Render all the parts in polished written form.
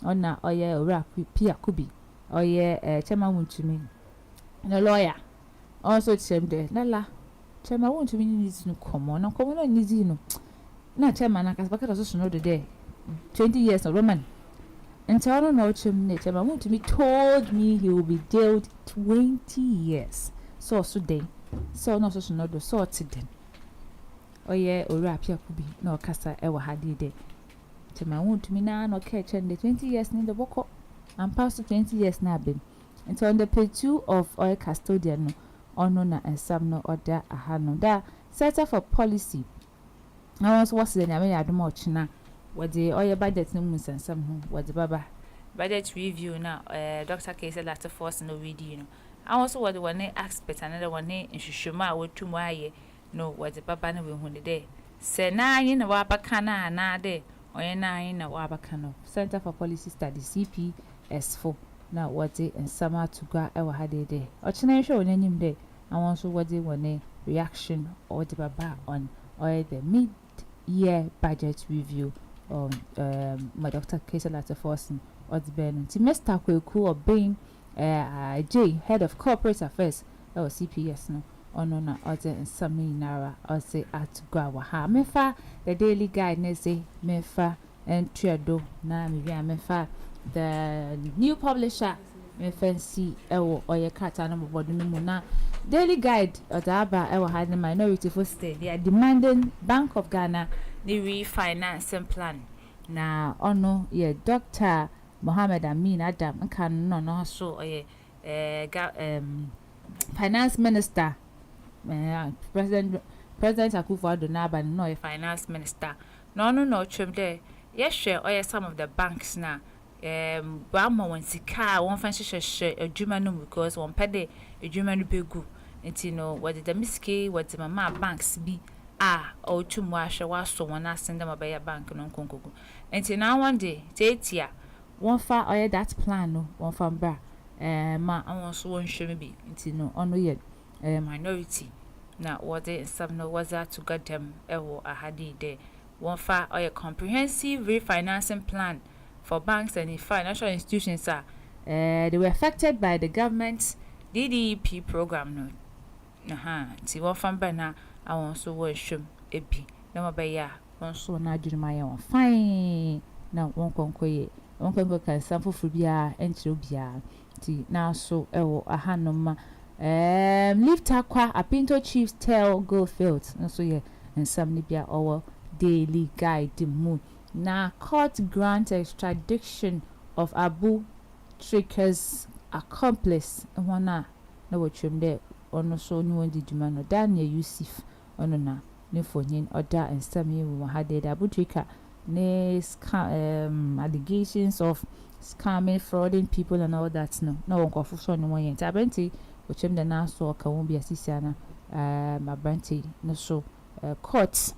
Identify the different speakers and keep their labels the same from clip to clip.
Speaker 1: ona oye owura pia kubi oye chema wuntumi no lawyer also chemde lala chema wuntumi ni no komo no nizi no na chema na kasbaka so no de 20 years of Roman. And so I don't know chema wuntumi told me he will be jailed 20 years. So today so no so no do so today oye owura pia kubi no kasa ewa hadide chema wuntumi na no kechende 20 years ni the boko and past 20 years na bem. And so on the page 2 of oil custodian no ono na Nsem no order ahano da Center for Policy. I was the nyame adom ochina with the oil budget no Nsem ho with the baba budget review na Dr. Kese latter force no video no. I also was the one expert another one in Shishuma with two waye no with the baba no we hunde day say na yin na wabakana na de oye na yin na wabakano Center for Policy Study CPS4 na wadi Nsem atuga ewa hadede ochina show nyanyim de I also wadi one reaction or the baba on or the mid-year budget review on my Dr. Kese latter force or the ben to Mr. Kweku or being J head of corporate affairs or CPS no ono na oze Nsem nara ose atuga wa ha mefa the daily guide ne say mefa entrado na mi bia mefa the new publisher me fancy ewo oye kata na bodo mu na daily guide odaba ewo had minority for stay they are demanding Bank of Ghana the refinancing plan na ono ye Dr. Mohammed Amin Adam kan no so oye finance minister president Akufo-Addo na ba no finance minister no chum there yes share oye some of the banks na bama won sika won fan hye adwuma no because won pede adwuma no begu enti no what the miske what the mama banks bi o tumu ahwe waso won asende mabaya bank no nkonkogu enti now one day tetia won fa oye that plan no won fa bra ma won so won hwe me bi enti no ono ye minority na what the Nsem no was that to get them ewo ahadi de won fa oye comprehensive refinancing plan for banks and financial institutions they were affected by the government's DDP program no ti wo fan bana awon so wo hwem ebi na mabaya won so na adwuma ye won fine na won konkoye kan sanfofo bia enchiro bia ti na so ewo ahanoma lift akwa apinto chiefs tell go field so ye Nsem ni bia owo daily guide mu na court grant extradition of Abu Tricker's accomplice wana na wotwem de ono so ni won diduma no Daniel Yusuf ono na ne fonyin oda Nsem yi wo hade Abu Tricker ne allegations of scamming, frauding people and all that no won kwafo so no won yenta abenti wotwem de na so ka won bia sisiana abenti no so court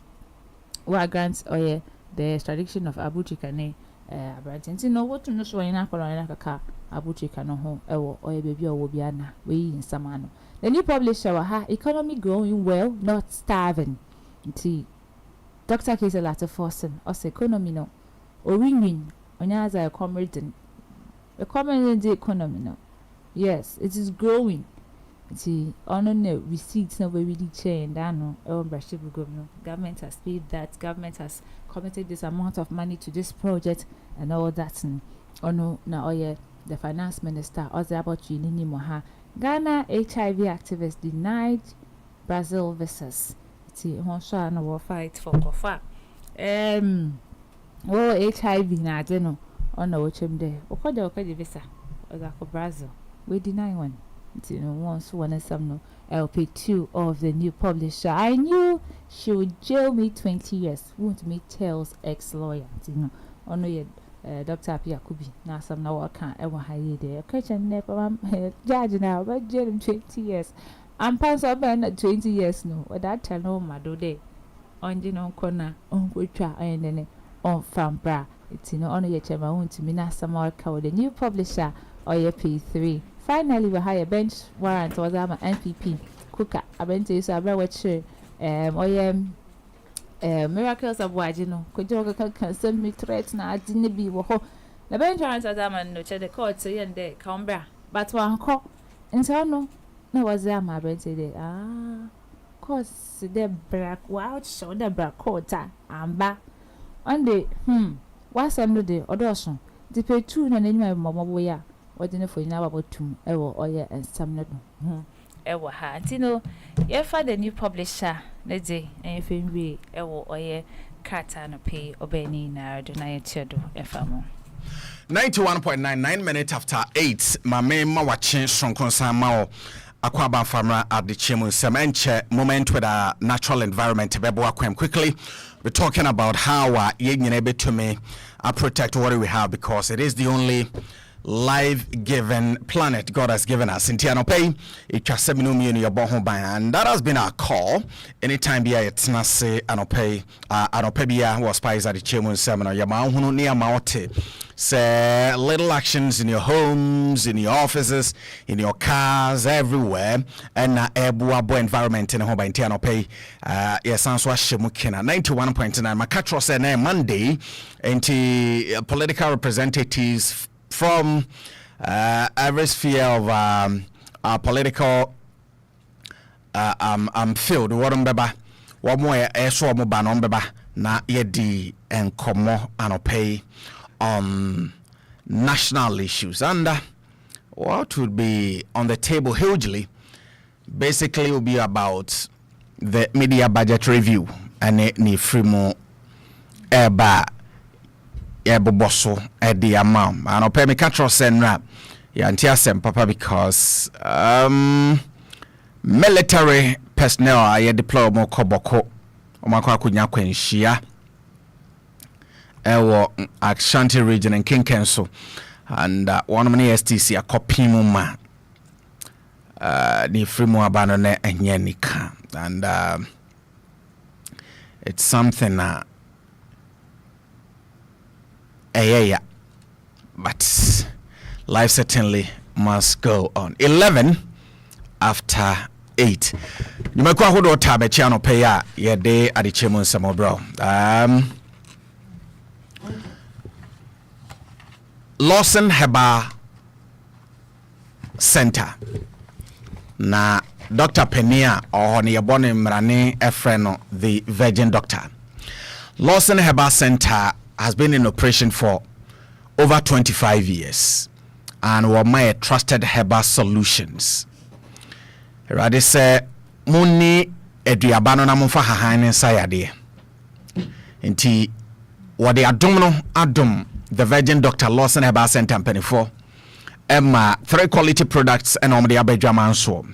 Speaker 1: wa grant oye the extradition of Abu Tricker ne abranti no wotu no so ina kwala ina kaka Abu Tricker no ho ewo oye baby owo bia na we Nsem ano the new publisher wa ha economy growing well not starving nti Dr. Kese latter forcing us economy no owin onyaza comrade the economy no yes it is growing nti ono ne receipts na we really change no government has paid that, government has committed this amount of money to this project and all that ono na oye the finance minister oze about you nini mo ha Ghana HIV activists denied Brazil visas ti won so na wo fight for kofa HIV na ade no ono wo chem de okoje visa oza ko Brazil we deny one. Once one Nsem no LP2 of the new publisher. I knew she would jail me 20 years. Won't me tells ex-lawyer. Ono ye Dr. Apiakubi. Na Nsem na waka ewa haye de. Question never judge now, but jail him 20 years. I'm past up 20 years no. That tell no mado de. Onji no kona on kutwa ayene on fambra. It's ono ye chema won't me na Nsem waka with the new publisher or ye P3. Finally, we hire bench warrant was our NPP. Kuka, abente so abra weche miracles of wajino. Could you can send me threats na adini bi wo the bank transfer man no check the court say and there Cambra but one call and so no was there my brain say cause the black wow show the black quarter and back one day what's another audition the pay 2 na name mama boy what in for now about 2 or yeah and some not ewa ha antino ye fa the new publisher na day and film we ewo oye kata no pay obeni na do na ye chedo efamo
Speaker 2: 91.99 minutes after 8 mame ma wache sonkonsan ma akwaba famra Adzekye Nsem enche moment with a natural environment bebo akwem quickly. We're talking about how yenyene betumi protect what we have because it is the only life-given planet God has given us. Intiano pay and that has been our call. Anytime bia it's not say anope bia was spies Adzekye Nsem no yama hunu ni amaote. Say little actions in your homes, in your offices, in your cars, everywhere, and ebuabo environment in home by Intiano pay. Yes, answer shemukina 91.9. Makatro say na Monday, anti political representatives from every sphere of our political field. Warumbeba, wamwe eso mo beba na yedi enkomo anope on national issues, and what would be on the table hugely basically will be about the media budget review and ni frimo eba eboboso edi amam and ope me catch us and rap yantiasem papa because military personnel are deploy mo koboko omakwa kunya kwenhia ewo Ashanti region and King Council and one of the STC a copy muma ni frimo abano ne enyenika and it's something but life certainly must go on. 11 after 8 nimekuwa hudo tabe chano peya ye de Adzekye Nsem bro. Lawson Herbal Center na Dr. Penia or ne yebone mrane efreno the Virgin Doctor. Lawson Herbal Center has been in operation for over 25 years and were my trusted herbal solutions. Rade se muni eduabano na mfa hahan nsayade. Nti wade adom no adom the Virgin Doctor Lawson Herbal Center Penifo Emma 3 quality products and omde abedwaman so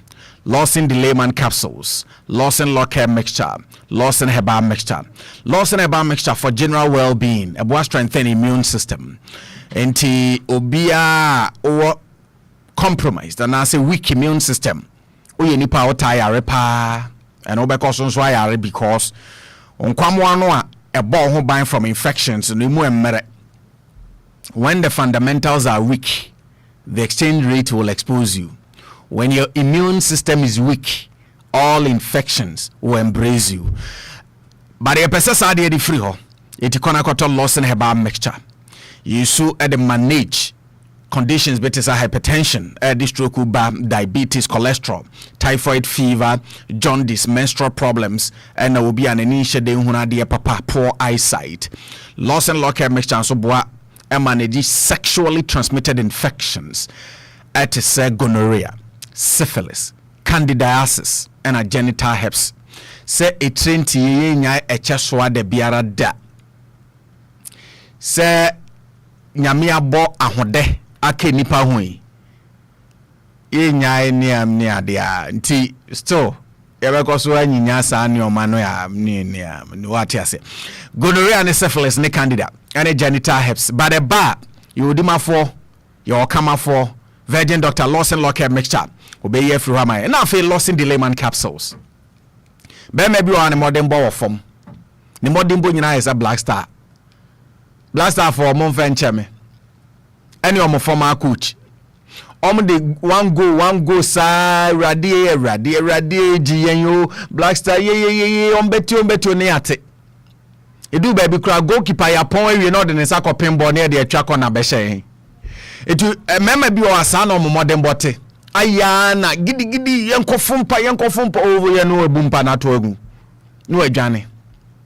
Speaker 2: Lawson Delayman capsules, Lawson Locker mixture, Lawson Herbal mixture, Lawson Herbal mixture for general well-being, a boy strengthen immune system. Enti obia or compromised and as a weak immune system. Oye nipa otaya repa and obekosonso ayare because on kwamwano a ball who bind from infections and when the fundamentals are weak, the exchange rate will expose you. When your immune system is weak, all infections will embrace you. But the person is the free ho. It is called Lawson Herbal mixture. You so manage conditions better as hypertension, stroke, diabetes, cholesterol, typhoid fever, jaundice, menstrual problems, and there will be an initial day when papa poor eyesight. Lawson Locker mixture so boa manage sexually transmitted infections at gonorrhea, syphilis, candidiasis, and genital herpes. Say a 20 year a chaswa de biara da. Say nyamia bo ahode ake nipa hui. Ye nyai ni amnia dia. Nti still ebe so anyinya sa ni omano ya ni wati ase. Gonorrhea and syphilis ne candida and genital herpes. But the bar you dima for your kama for Virgin Dr. Lawson Locker mixture. Obey free hama. And now feel Lawson Delayman capsules. Be maybe one modern bow form. The modern bow is a black star. Black star for mon venture me. Any of my former coach. The one go sa radie GNU black star ye on betu neate. Edu baby kura goalkeeper ya pon we no de ne sakopem ball na de atwa corner be hye. Etu mema bi o asa na omodem bote. Aya na gidi yenkofumpa over ye no ebumpa na to agu. No adwane.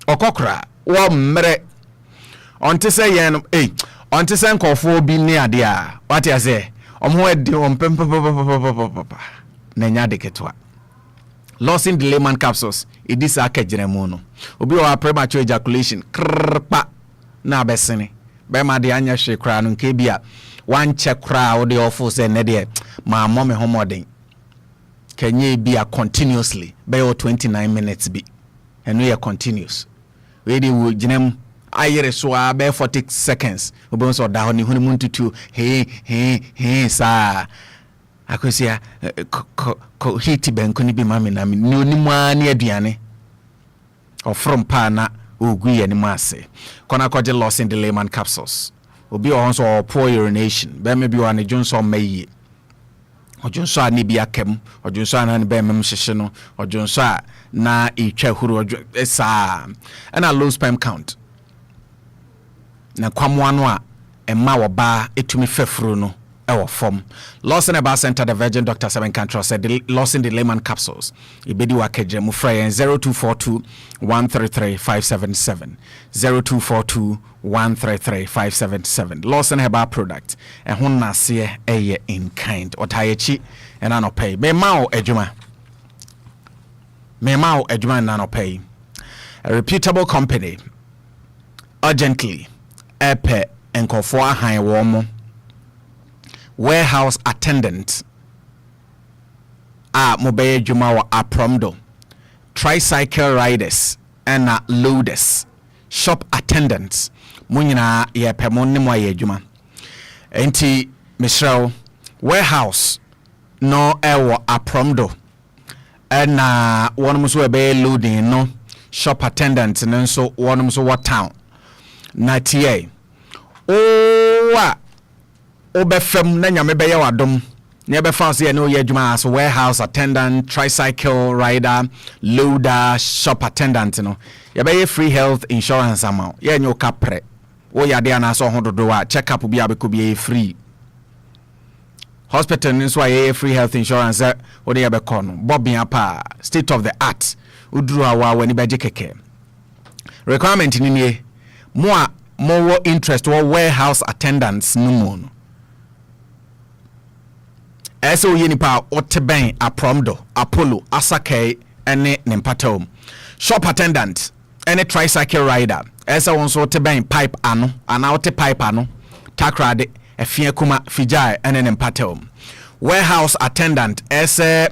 Speaker 2: Okokra wo mre. Onte se yen onte se nkofo bi ne ade a. What you say? Omho edi ompempempempempempempa. Na nya de ketwa. Losing the layman capsules. It is a kejiremu no. Obi wa premature ejaculation. Krpa na besene. Be ma de anya hwe kra no nke bia. One check kra wo de ofo se ne de ma mome homoden. Kenye bia continuously. Be 29 minutes bi. And we are continuous. We dey wo ginem ayere so a be 40 seconds. Obi so da ho ni hunu muntutu. He sa akosia ko hiti benko ni bi mami na mi ni onimu ani aduane from pa na ogu ye ni mase kona koje loss in the layman capsules obi o so poor urination be me bi wa ne jonso mayi ojonso ani bi akem ojonso ana be mem hyehye no ojonso a na etwa huru esa na low sperm count na kwamwa no a emma wo ba etumi fefuru no our form. Lost in about center the Virgin Dr. Nsem Control said lost in the layman capsules. Ibedi wakeje mufray 0242 133 577 0242 133 577. Lost in herbal product and hun nase eye in kind otayechi and anopay. Me mao ejuma and anopay. A reputable company urgently epe enkofo high warm warehouse attendant mobile juma wa apromdo tricycle riders and loaders shop attendants munyina ye pemon ni mo ye juma enti Michelle warehouse no ewo apromdo and one so be loading no shop attendants and so one so what town na tie obefem na nyame beye wadom na ebe fancy e no ye adwuma as warehouse attendant tricycle rider loader shop attendant no ye beye free health insurance amount ye nyo kapre wo yade ana so hododo wa check up bi abeko bi free hospital nso ye free health insurance wo de ye be kono bobin apa state of the art uduru awa wani beje keke requirement ni nie more interest wo warehouse attendants no mo no eso yenipa oteben apromdo apollo asake ene nempatom shop attendant ene tricycle rider eso wonso oteben pipe ano ana ote pipe ano takrade efie kuma fijai ene nempatom warehouse attendant ese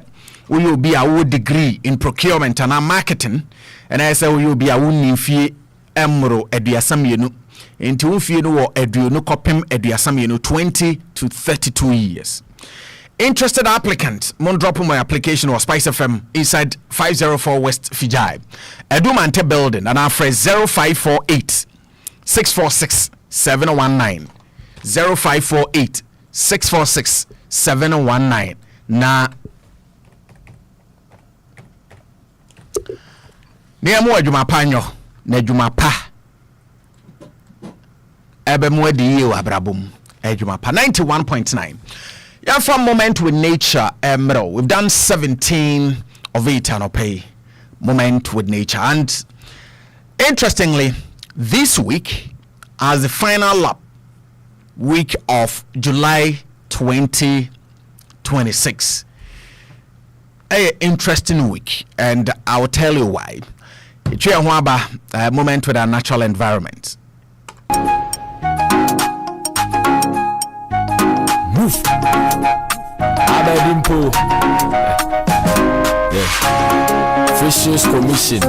Speaker 2: will be a degree in procurement and marketing and ese will be a nimfie emro eduasamienu enti wonfie no wo eduonu kopem eduasamienu 20 to 32 years. Interested applicant, mon drop my application or Spice FM inside 504 West Fijai. Edumante building and our phrase 0548 646 719 0548 646 719 na niamu adwuma panyo na adwuma pa ebe mu adi ye abrabom adwuma pa 91.9. Yeah, from moment with nature, we've done 17 of it and pay moment with nature. And interestingly, this week, as the final lap week of July 2026, an interesting week, and I'll tell you why. It's a moment with our natural environment.
Speaker 3: Abedimpo. Yeah. Fisheries Commission.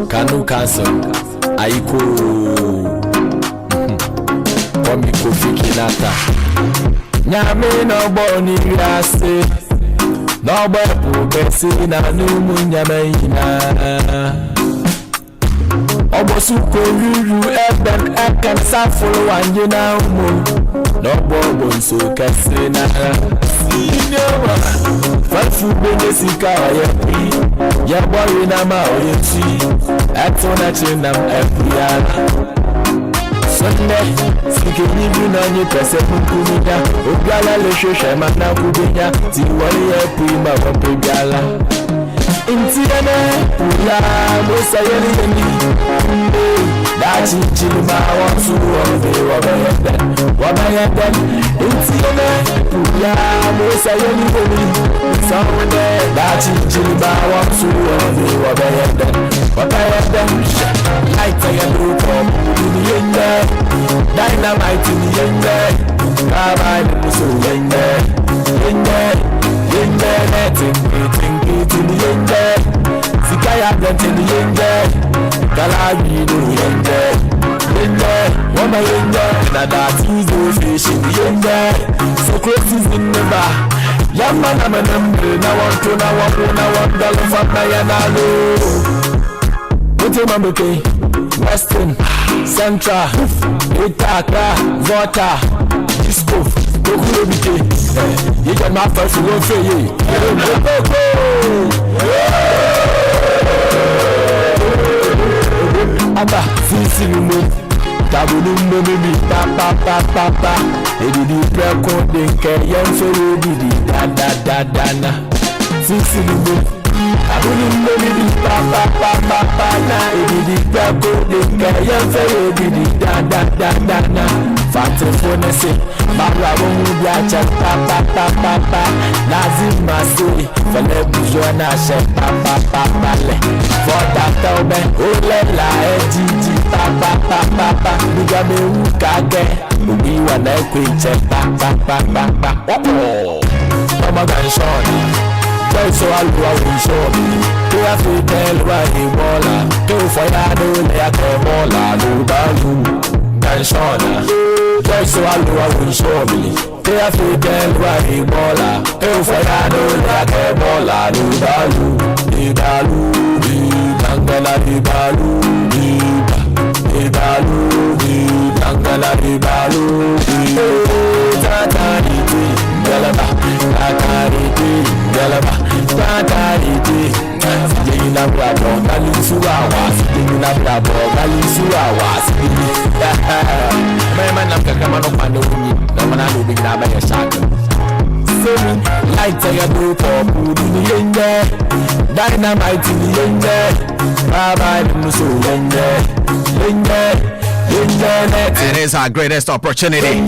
Speaker 3: Kanu Council. Aiko. Komiko Fikinata. Nyame no boni yase. No babu besi na numu nyame ina. Obosuko yuru eben eken safolo wanjina umu. No bobo nso kasina. Fal Faithful Benesika, yeah, boy, in a mouth, you see. That's on a chin, I'm every Sunday, speaking even on your person, Kumida, Ugala, Lesha, Mana Kubinya, Tiwani, Prima, Pigala. Intiana, Pula, Mosayani, that's in Chilima, wants to what I have done. Intiana, Pula, Mosayani, somewhere that's in Chilima, wants to what I have done. What I have done, light I do come in the end there, dynamite in the end there, carbine so in there, letting it in the end there, Sikaya bent in the end there, Galabi in there, one by in there, that is the fish in the end there, so close is in the bar. Yamma now one dollar for my Western, Central, Itaka, Vota, Disco, Gokurobike. You can not first go for you. Abba, Sisi, Tabulu, baby, papa. They did the prayer code, they can't so da. Sisi, I wouldn't believe it, papa, na. It did go, they can't say it, da. Fatty phone, say, Mara won't be a chat, papa. Nazim Masi, Philip Shep, papa. For that, Olela, Gigi, papa. Bigame, Ukage, we want a quick check, papa. Oh, Mama Ganshon. So I'll go out and show me. Do I feel tell why he baller? Do for ya do like a baller, do balu, Ganshona. So I'll go out and show me. Do I feel tell why he baller? Do for ya do like a baller, do balu, Dangala, Dangala, Galaba, Tatariti, Jina Bravo, Galisuawas, Jina Bravo, Galisuawas. My man, I'm coming up on the woman, the man I will be grabbing a shot. So, light I do for food in the end there, dynamite in the end there, Baba, so in there.
Speaker 2: It is our greatest opportunity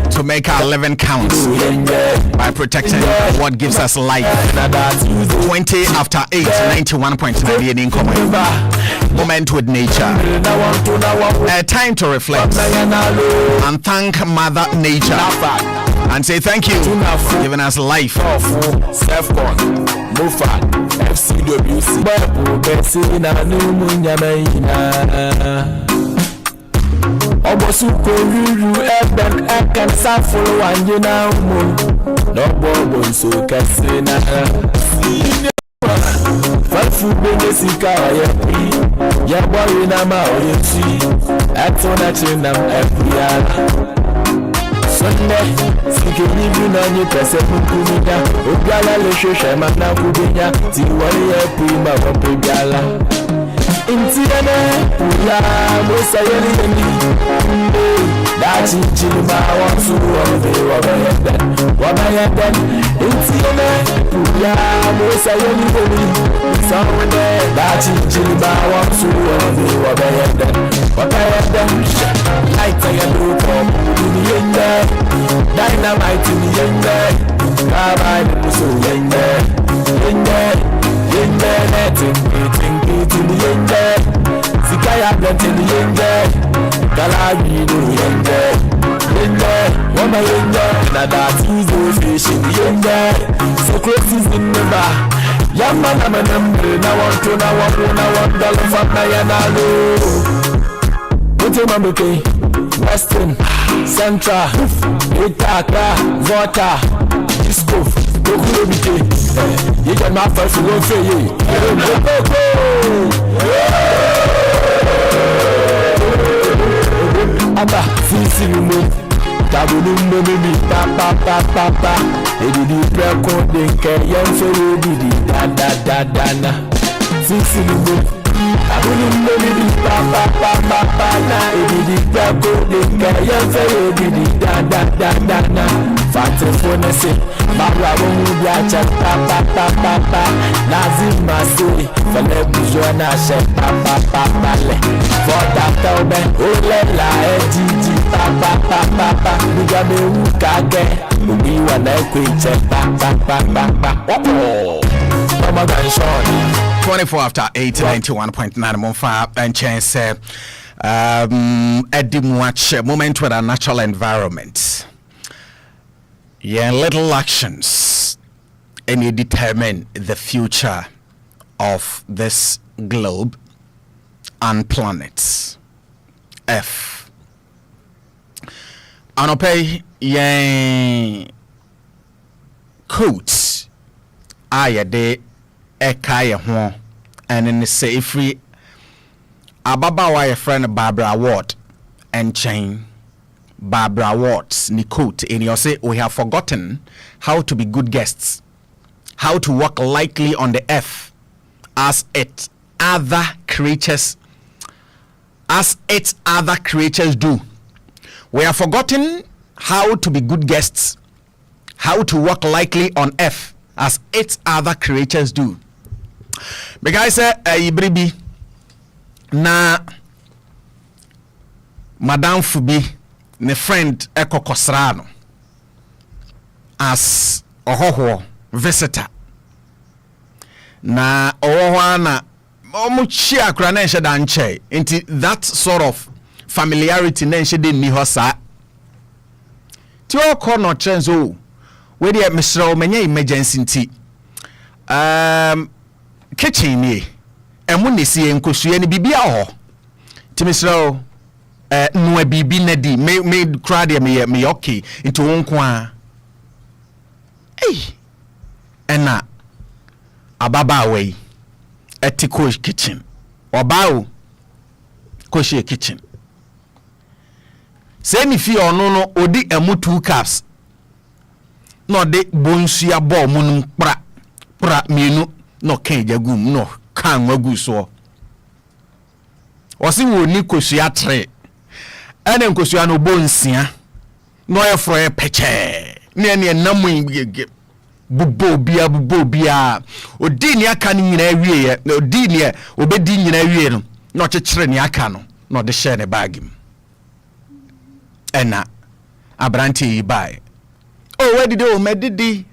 Speaker 2: to make our living count by protecting what gives us life. 20 after 8, 91.9 income. Moment with nature. A time to reflect and thank Mother Nature and say thank you for giving us life.
Speaker 3: FCWC Besina Numunya Obosuko Ruru Eben Ekan Safolo Wanjina No Bobo so Kasina Faithful Benesika ya boy na ma oyeti atona chinam every Sunday, speaking even on your person, Kumida, Ugala, Lesha, Mana Kubinya, Tiwani, Prima, Pigala. Intiana, Pula, Mosayani, that's in Chilima, wants to what I have done. Intiana, Pula, Mosayani, somewhere that's in Chilima, wants to what I have done. What I have done, light I do come in the end there, dynamite in the end there, carbine so in there, letting it in the end there, Sikaya bent in the end there, Galabi in there, one by in there, now that is the fish in the end there, so close is in the bar. Yamma now one dollar for my Western, Central, Itaka, Vota, Disco, Gokurobike. You can not first go for you. Abba, Sisi, Tabulumbo bibi papa edidi preko denke yemfe edidi da na sisi lumbo tabulumbo bibi papa na edidi preko denke yemfe edidi da na fate fonese babra bomu biacha papa lazima se fele bujona she papa le for that tobe ole la edidi papa biga me ukage ubi wana kweche papa
Speaker 2: 24 after 891.9 Monfa and chance watch moment with a natural environment. Yeah, little actions and you determine the future of this globe and planets. F. Anope yen coats aye de ekaye ho and in the say free ababawa your friend Barbara Ward and chain Barbara Ward's ni coat in your say we have forgotten how to be good guests, how to walk lightly on the earth as its other creatures do. We have forgotten how to be good guests, how to walk lightly on earth as its other creatures do. Because ibribi na Madame Fubi ne friend Eko Kosrano as ohoho visitor na ohoho na omuchi akra na enhye da nche into that sort of familiarity na enhye de ni ho sa ti o ko no chenzo we dey misro menye emergency nti kitchen ni emu nesi enkosua ni bibia ho ti misro no bibi na di me crowd me okay into wonko a ena ababa we etiko kitchen obawo koshi kitchen say ni fi ono no odi emu 2 cups no de bonsia bo munum pra menu no kan jagum no kan wagu so osi wo ni kosua 3 ene nkosua no bonsia no ye fro ye peche ne namu bubo bia odi ni aka ni nyina awie ye odi ni obedi nyina awie no no chekere ni aka no no de share ne bag im ena abranti bai oh where did you medidi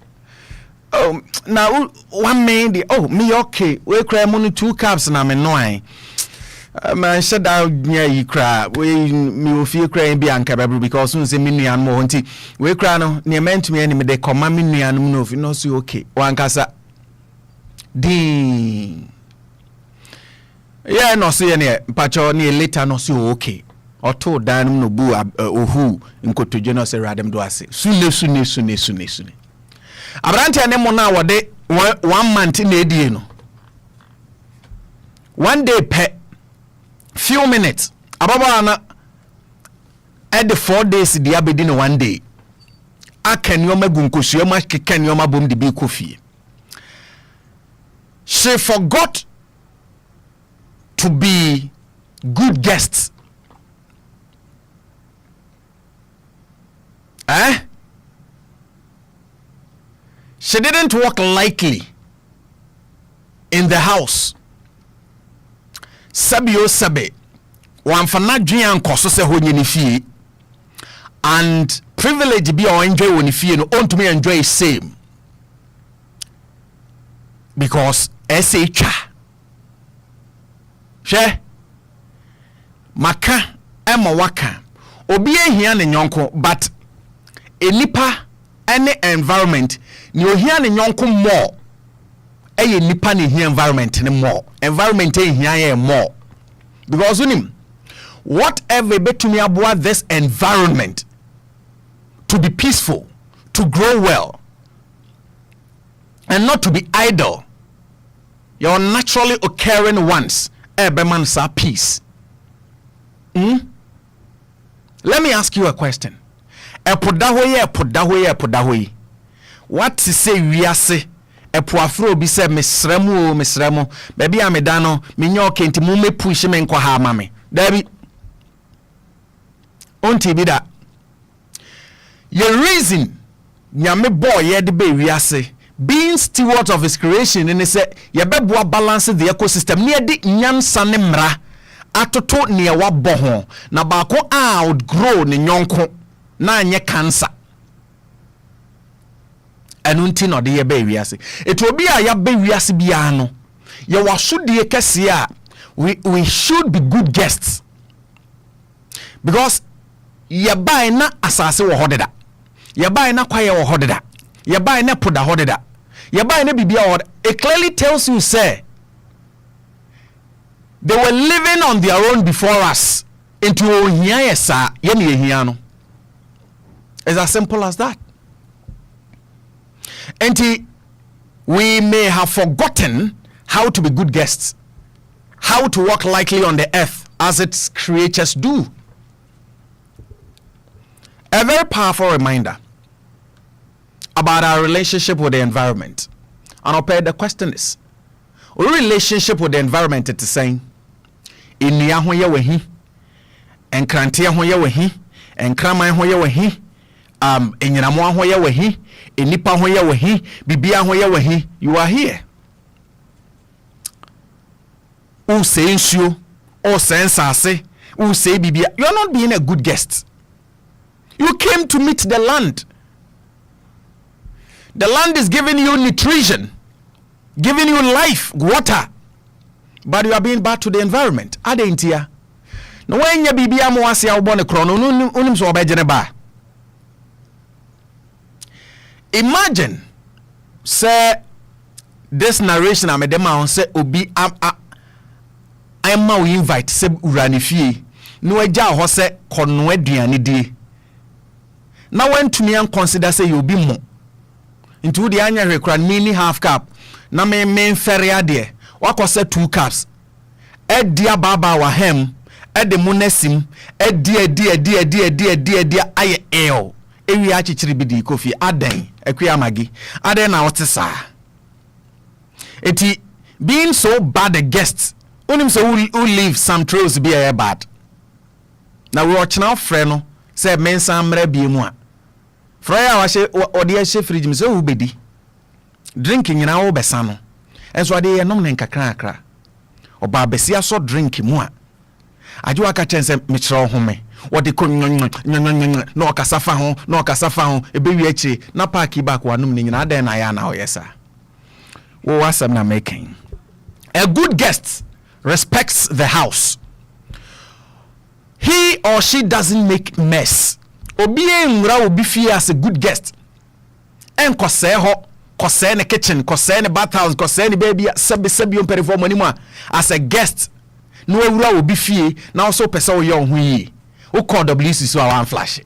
Speaker 2: oh now 1 minute oh me okay we cry money 2 cups na me no ai man said that you cry we me ofie cry bi anka baby because unse me nuan mo nti we cry no ne meant me any me de koma me nuan no ofi no so okay wankasa din yeah no so ye ne pacho ne later no so okay oto dan no bu ohu nkotodwe no se radem do ase sune abranti ane mo na wode 1 month na edie no 1 day pe few minutes ababa na at the 4 days dia bedi no 1 day akan yo magunkosua ma kekan yo mabom de bi kofie. She forgot to be good guests. She didn't walk lightly in the house. Sabio sabe wamfana dwan koso se honye ni fie and privilege be or enjoy woni fie no on to me enjoy same because SHA she maka ema waka obi ehia ne nyonko but enipa any environment ni ohia ne nyonko more eye nipa ne hia environment ne more environment ehia ye more because unim whatever betumi aboa this environment to be peaceful, to grow well and not to be idle, your naturally occurring ones ebeman sa peace. Let me ask you a question. epoda ho yi what to say wiase epo afro bi se mesremu baby ameda no menye okenti mu me push me nkwa ha ama me dabi onti bi da your reason nyame boy ye de be wiase being steward of his creation and say ye beboa balance the ecosystem ne de nyansa ne mra atoto ne wa bɔ ho na baako outgrow ne nyonko na anye cancer enunti no de ye be wiase eto obi a ya be wiase bia no ye wasodie kese a we should be good guests because ye buy na asase wo hodeda ye buy na kwaye wo hodeda ye buy na poda hodeda ye buy na bibia wo it clearly tells you say they were living on their own before us into ohia yesa ye ne ehia no. It's as simple as that. And we may have forgotten how to be good guests, how to walk lightly on the earth as its creatures do. A very powerful reminder about our relationship with the environment. And I'll pay the question is, our relationship with the environment is saying, in Yahweh Wahi, and Krantia Wahi, and Krama Wahi, enyinamo ho ye wahi enipa ho ye wahi bibia ho ye wahi you are here o say nsuo o sense ase o say bibia you are not being a good guest. You came to meet the land is giving you nutrition, giving you life, water, but you are being bad to the environment. Adentia no when ya bibia mo ase a wo ne kro no unim so obegene ba. Imagine say this narration amedema on say obi I'm we invite say urani fie no agya ho say kono aduane die na wantumi an consider say you be mo into the anya rekura mini half cup na me feria de wakose 2 cups edia baba wa hem ede munesim edi aye eo ewi achichiri bidi kofi aden ekwe amagi aden na otisa eti being so bad a guest onim so who leave some trails be a bad na we watch now friend no say mensa mra bi mu a frya wa she ode a she fridge me so who bedi drinking na wo besa no enso ade ye nom ne nkakra akra oba besia so drink mu a ajo aka chense me kire home wodi ko no kasafa ho ebewi achi na park back wanum ni nyina den na ya na oyesa wo wasam na making. A good guest respects the house. He or she doesn't make mess. Obi enwura obi fie as a good guest en kose ho kose ne kitchen kose ne bathhouse kose ne baby sebi on perform anymore as a guest no ewura obi fie na also pese wo ye ho yi wo call WC so one flash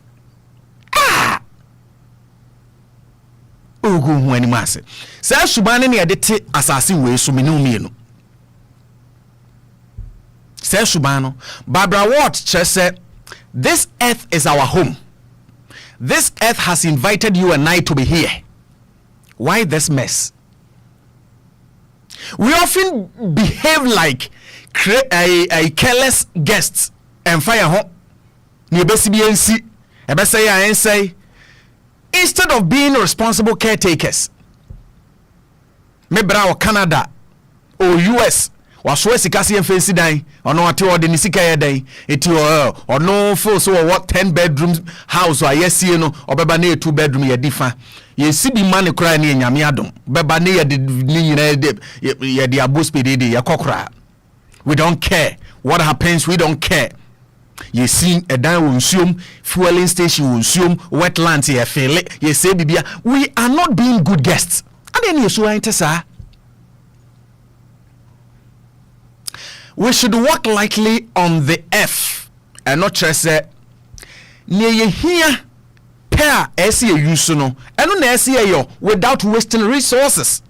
Speaker 2: ogu hu ani mase say subane ne yedete asase we so menu mienu say subano Barbara Watt say this earth is our home. This earth has invited you and I to be here. Why this mess? We often behave like a careless guests and fire home. Instead of being responsible caretakers, maybe our Canada or US was where Sikasi and Fancy Day or no at all the Nisika day, it or no full so what 10 bedrooms house or yes, you know, or Babane 2 bedroom ye differ. Ye see the money crying in Yamiadum, Babane the abuse pedidi, ya cockra. We don't care what happens, we don't care. You see a dam will assume, fueling station will assume, wetlands here fail it. You say, Bibia, we are not being good guests. And then you so sir. We should walk lightly on the earth and not just say, near ye here, pair, SCA use no, and on SCA yo without wasting resources.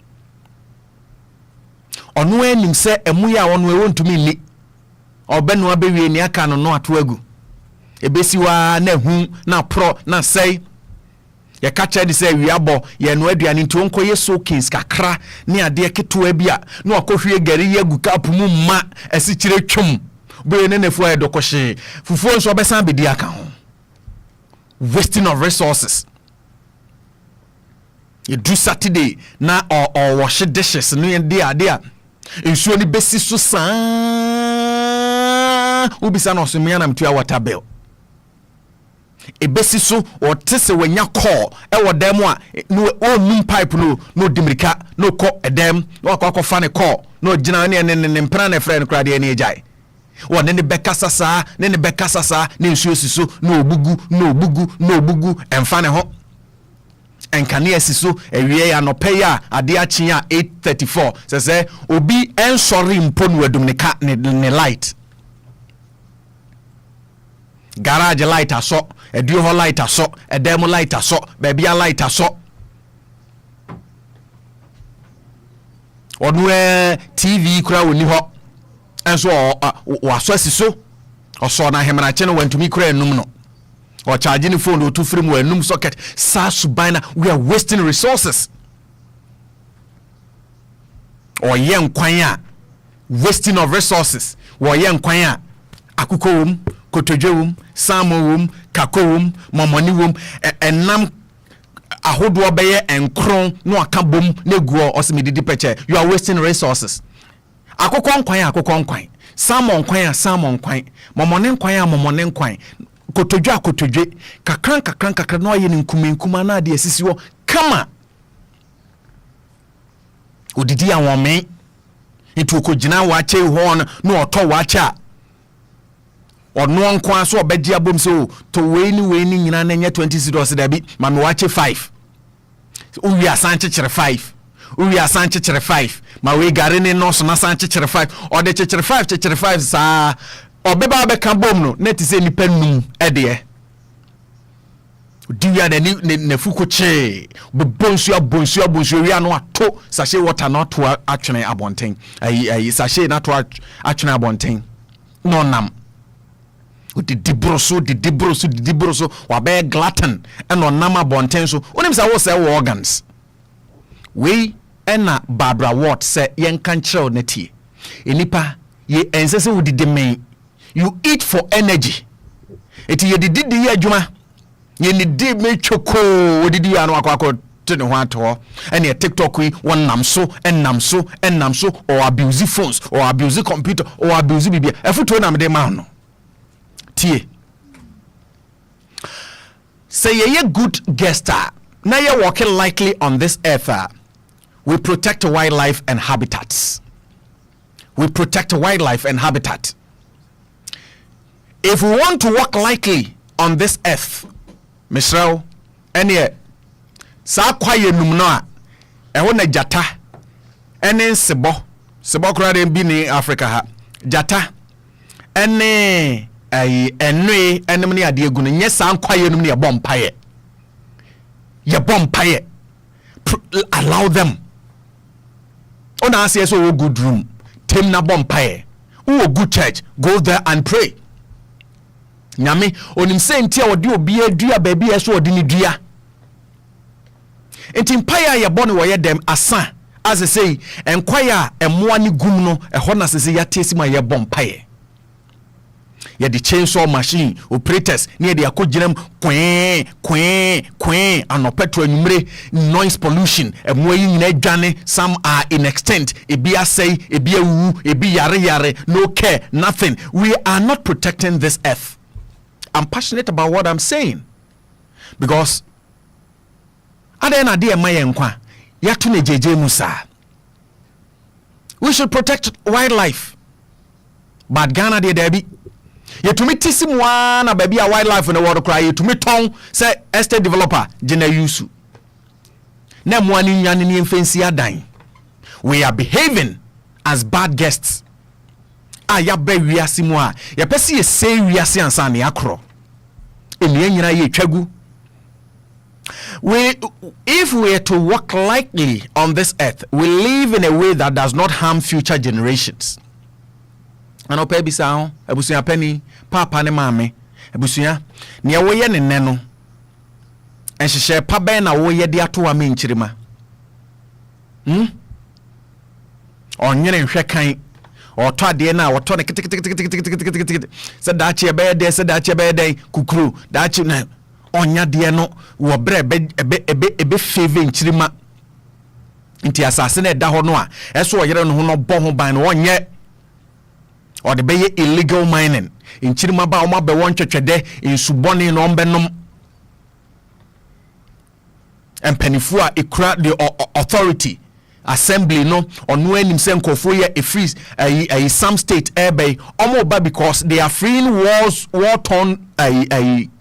Speaker 2: On when him say, and we are on we want to me. Or benwa bewi ni aka no ato agu ebesiwa na hu na pro na say ye catch de say wi abo ye no aduane nti onko ye so kins kakra ne ade keto bia na akohwie gari ye gu kap mu ma esi kire twum boye ne nefu aye dokoshe fufuo nso obesan bedi aka ho wasting of resources. You do Saturday na or wash dishes no dia nsuo ni besi so saa ubisa no so me na mtua water bill ebesi so o tese wanya call e wo dem a no onum pipe no dimirika no ko edem no akwa ne call no gina ne mpra na friend kra de ne ejai wo ne beka sasa ne beka sasa ne nsuo siso no obugu emfa ne ho enkane asiso ewie ya no pay ya ade achi ya 8:34 say obi ensori mpo no adum ne light garage light aso edu ho light aso edem light aso baby a light aso onu TV kura woni ho enso waso asiso oso na hemra che no wantumi kura enum no or charging phone or 2 frame or num socket sasubina. We are wasting resources. Or yen kwanya wasting of resources. Or yen kwanya akukowum, kotojewum, samowum, kakowum, momoniwum, and nam ahodo obeye enkron no akabom neguo osimidi peche. You are wasting resources. Akokon kwanya, samon kwanya, momonen kwanya. Kotodwe kakran no aye nkuma na de asisi wo kama odidi awome itu okogina wache ho no oto wache ono nkwa so obedi abom so to we ni nyina na nya 20 dollars da bi ma me wache 5 uwi asanche chere 5 ma we gare ni no so na sanche chere 5 o de chere 5 sa obeba be kan bom no net say nipa num ede diwa de ne fuko che be bonsu wi anu ato sachet water na to atwene abonten ayi sachet na to atwene abonten no nam didibroso wa be gluten and on nam abonten so onim say wo say organs we na Barbara Watt say yen kan kire na tie enipa ye ensese wo didimen. You eat for energy. Eti ye didi ye adwuma. Ye ni di me choko odidi ya no akwa to ne ho ato. Ene TikTok yi won nam so or abuse phones or abuse computer or abuse bibia. Efuto na me de ma no. Tie. Say ye good guest. Now you're walking lightly on this earth. We protect wildlife and habitats. If we want to walk lightly on this earth, Misrao, any sa kwaye num no a eho na jata ene sebo kura de bi ni Africa ha jata ene enwe enem ne ade egu no nye sa kwaye num ne ye bompaye allow them ona say so good room tem na bompaye who good church go there and pray. Nyame onim se ntia odi obi adua baabi eso odi ni dua enti mpaya ya bone wo ye dem asa as I say enkwaya emoa ni gum no eho na sese ya tesi ma ye bompaye ye the chainsaw machine operators ne de akoginam kwen anopetro anumre noise pollution emoa yi nyina adwane. Some are in extent ebi asay ebi awu ebi yare no care nothing. We are not protecting this earth. I'm passionate about what I'm saying because we should protect wildlife, but Ghana de debi yetumi tisimwa na baby a wildlife in the world cry yetumi ton say estate developer jena yusu na mwani nyane ni mfensi adan. We are behaving as bad guests. Ya be wiase mu a ya pese ye say wiase ansa na yakro eni nyina ye twagu. If we are to walk lightly on this earth, we live in a way that does not harm future generations. And ope bisa ho abusuya pani papa ne mame Ebusua ne woye ne no enhyehyɛ pa bɛn na woye de ato wa menkyirima onyene nhwɛ kan ɔtɔ ade na wɔtɔ ne kitikitikitikitikitikitikitikiti sɛ daakye bɛyɛ dɛ sɛ daakye bɛyɛ dɛ kukuru daakye na onya de no wɔ brɛ ebe feve nkyirima nti asase na ɛda hɔ no a ɛso ɔyere no ho no bɔ ho ban no ɔnyɛ ɔde bɛyɛ illegal mining nkyirima ba ɔma bɛ wɔn twetwɛdɛ nsubɔne no ɔmbɛnom mpanifu a ekura the authority assembly no ɔno anim sɛ nkɔfo yɛ a some state airbay ɔmo ba because they are freeing war torn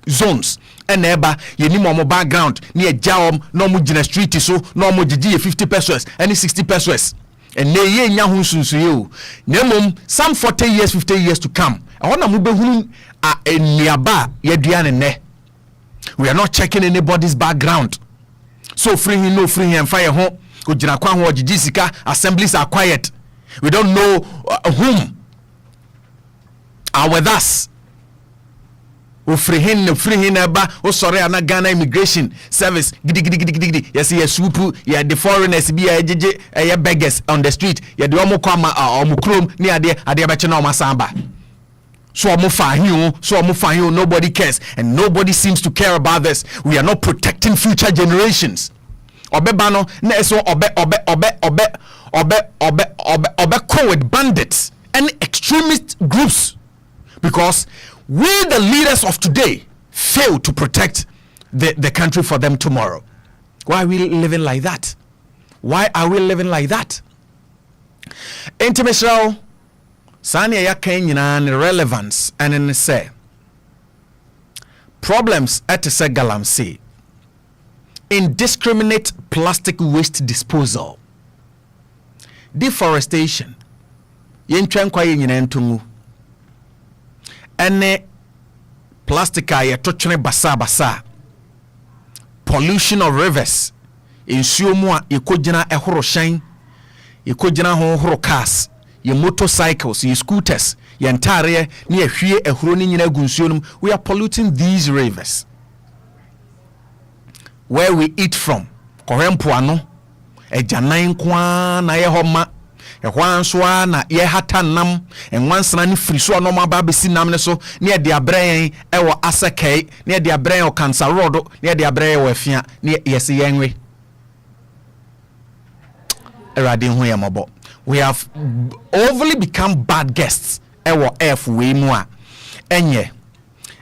Speaker 2: zones and eba yenim ɔmo background ne agya ɔm na ɔmo gyina street so na ɔmo gyegye 50 pesos and 60 pesos and ne ye nya ho sunsuye o na mom some 40 years 50 years to come ɛhɔ na mo behunu eniaba yɛdua ne nɛ. We are not checking anybody's background, so free him no free him fire home ojina kwa ho ogigi sika. Assemblies are quiet. We don't know whom are with us. O free him eba o sorry ana Ghana Immigration Service gidi yes yes swoop yeah the foreigners be jeje beggars on the street yeah the omo kwa omo krom ni ade be che na omo samba. So nobody cares and nobody seems to care about this. We are not protecting future generations. Obebano na so obe with bandits and extremist groups, because we the leaders of today fail to protect the country for them tomorrow. Why are we living like that? Why are we living like that? Intimate Sanya ya Kenya relevance and in say problems at say galamsey, indiscriminate plastic waste disposal, deforestation, yentwen kwa yenyina ntungu, ene plastica ye tochene basa, pollution of rivers, insuo mu a yekogina ehoro hyen, yekogina ho cars, your motorcycles, your scooters, your entire near here a running in a gunsunum. We are polluting these rivers where we eat from. Korempuano, a janain kwan, na ye homa, a wanswa na ye hatanam, and once nani friso no ma babisi namneso, near the abrain, ewa Adzekye, near the abrain or cancer rodo, near the abrain or fia, near yes, yangwe. Eradin huyamabo. We have overly become bad guests. Ewo F we mua. Enye.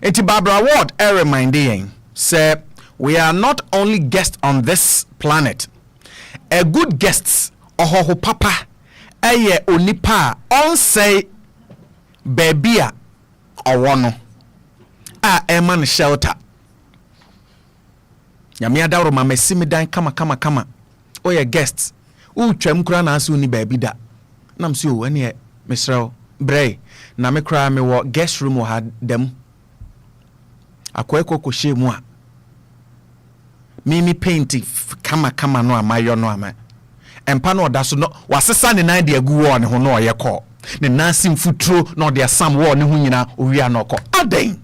Speaker 2: Eti Barbara Ward reminding say we are not only guests on this planet. A good guests oho papa eye onipa on say babia owono a eman shelter. Nyame adawro ma mesimi dan kama. Oye guests. Twam kura na aso ni baabi da nam so o ene mesrew brey na me kura me wo guest room wo ha dem akweko hye mu a mimi paint kama no amayo no ama empa no oda so no wasesa ne nan de agu wo ne ho no oyekọ ne nansim futuro no de asam wo ne ho nyina owia no kọ aden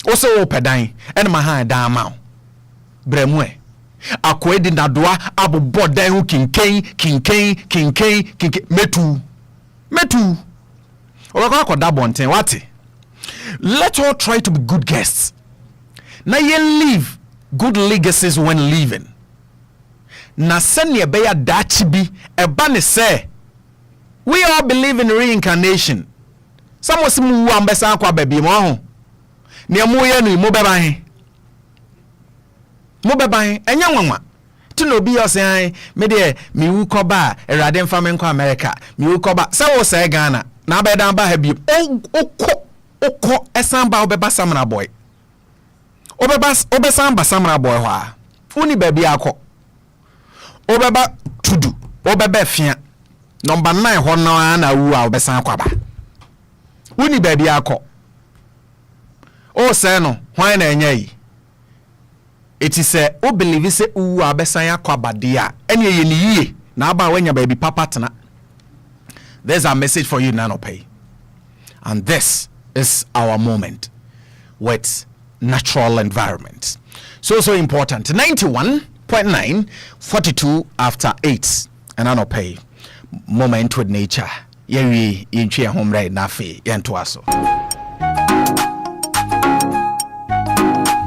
Speaker 2: o se wo pedan ene ma ha da ma bremu akwedi nadoa abobo dan hu kinken metu owa kwa da bonten wati. Let's all try to be good guests. Na ye leave good legacies when leaving. Na sene be ya dachi bi eba ne say we all believe in reincarnation. Some was mu ambesa kwa baby mo ho ne mo ye no mo beba he mo beba enya nwanwa ti no bi yosen me de mi wu koba erade mfa me nkwa America mi wu koba se wo se Ghana na abedan ba ha bi okọ esamba obeba samra boy obesamba samra boy ho a uni baby akọ obeba tudu obeba fia number 9 ho na wu a obesan kwaba uni baby akọ o se no hwan na enya yi. It is o believe say wu abesan akwaba dia ene ye ni yie na aba wanya baby papa tena. There's a message for you nano pay. And this is our moment with natural environment. So important. 91.9, 42 after 8. And I don't pay. Moment with nature. Yewi inchi ya home right nafi yentuaso.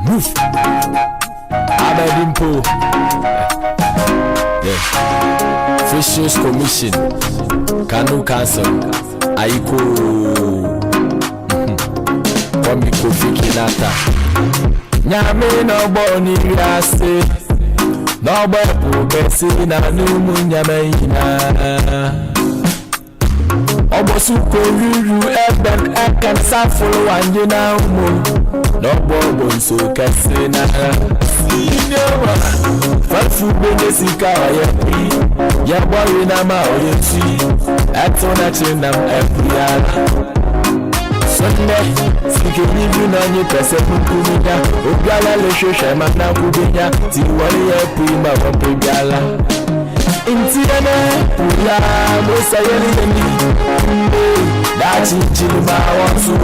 Speaker 3: Move. Abedimpo. Yeah. Fisheries Commission. Kanu Council. Aiko. Komiko Fikinata. Nyame no boni yase. No bo besi na numu nyame ina. Obosu koruru eben ekan safolo wanjina umo. No bobo nso kese na sinema. Farfu bene sika oye. Ya boy na ma oye si. Atona chinam epiala. Sunday, sike livu na nye pese mkuminya. Obiala le shoshe mana kubinya. Tiwari ya prima wapibiala. Intiene, ula, mosa yeli yeli. Dachi chilima wansu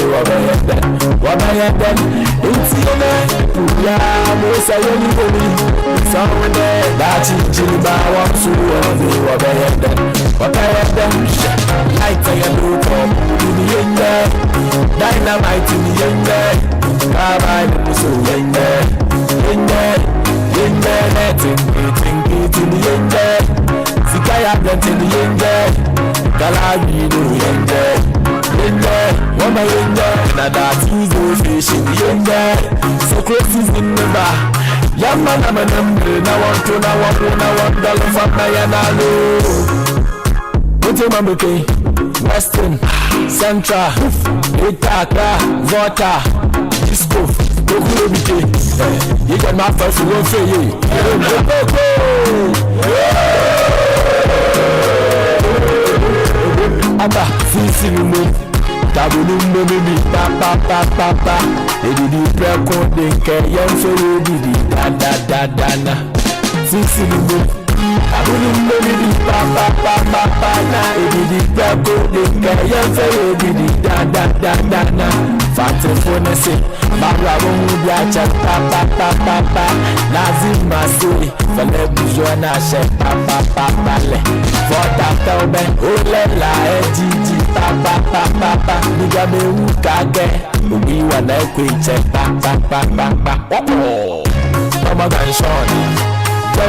Speaker 3: wabayenden. Intiene, ula, mosa yeli yeli. Sonde, dachi chilima wansu wabayenden. Light ya lupo, ini yende. Dynamite ini yende. Kabai muso yende. Yende, netting in the yende. Sikaya blunt in the yende. Galabi no yende. Wama yende. Nada tizo fish in the yende. So close is in the bar. Yamana manambe. Na one dollar from Nayanalo. Ote mamuke. Western, Central, Itaka, Vota, Disco, Gokulobite. You got my first one for you. Aba, Sisi Lumu, Tabulumbo, baby, papa. Edidi Preko, Dinke, Yamso, Didi, da. Sisi Lumu. Abulumbo, baby, papa, na. Edidi Preko, Dinke, Yamso, Didi, da. Fati Fonese, Babla Mubiacha, papa. Nazima Sui, Fale Bujuana, papa. Vota Tobe, Olela, Gigi, papa. Nigabe Ukage, Ubiwa na Kwiche, papa. Mama Ganshoni,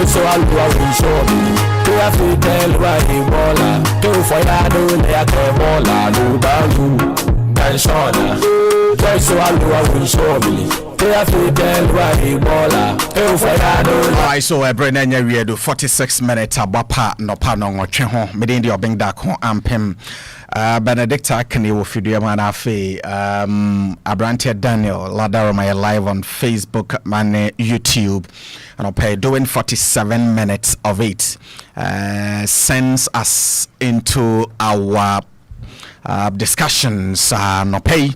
Speaker 3: so I'll go and show me. To a fitel, Raimola, to Fayado, Leakemola, no Balu, Ganshona. So I'll go and show me.
Speaker 2: Alright, so Brennan we do 46 minutes abapa no pa no nwotwe ho mede ndi obeng da ko ampem Benedict Akane wo fidu man afi Abrante Daniel Ladaro my live on Facebook man YouTube and pay doing 47 minutes of it sends us into our discussions no pay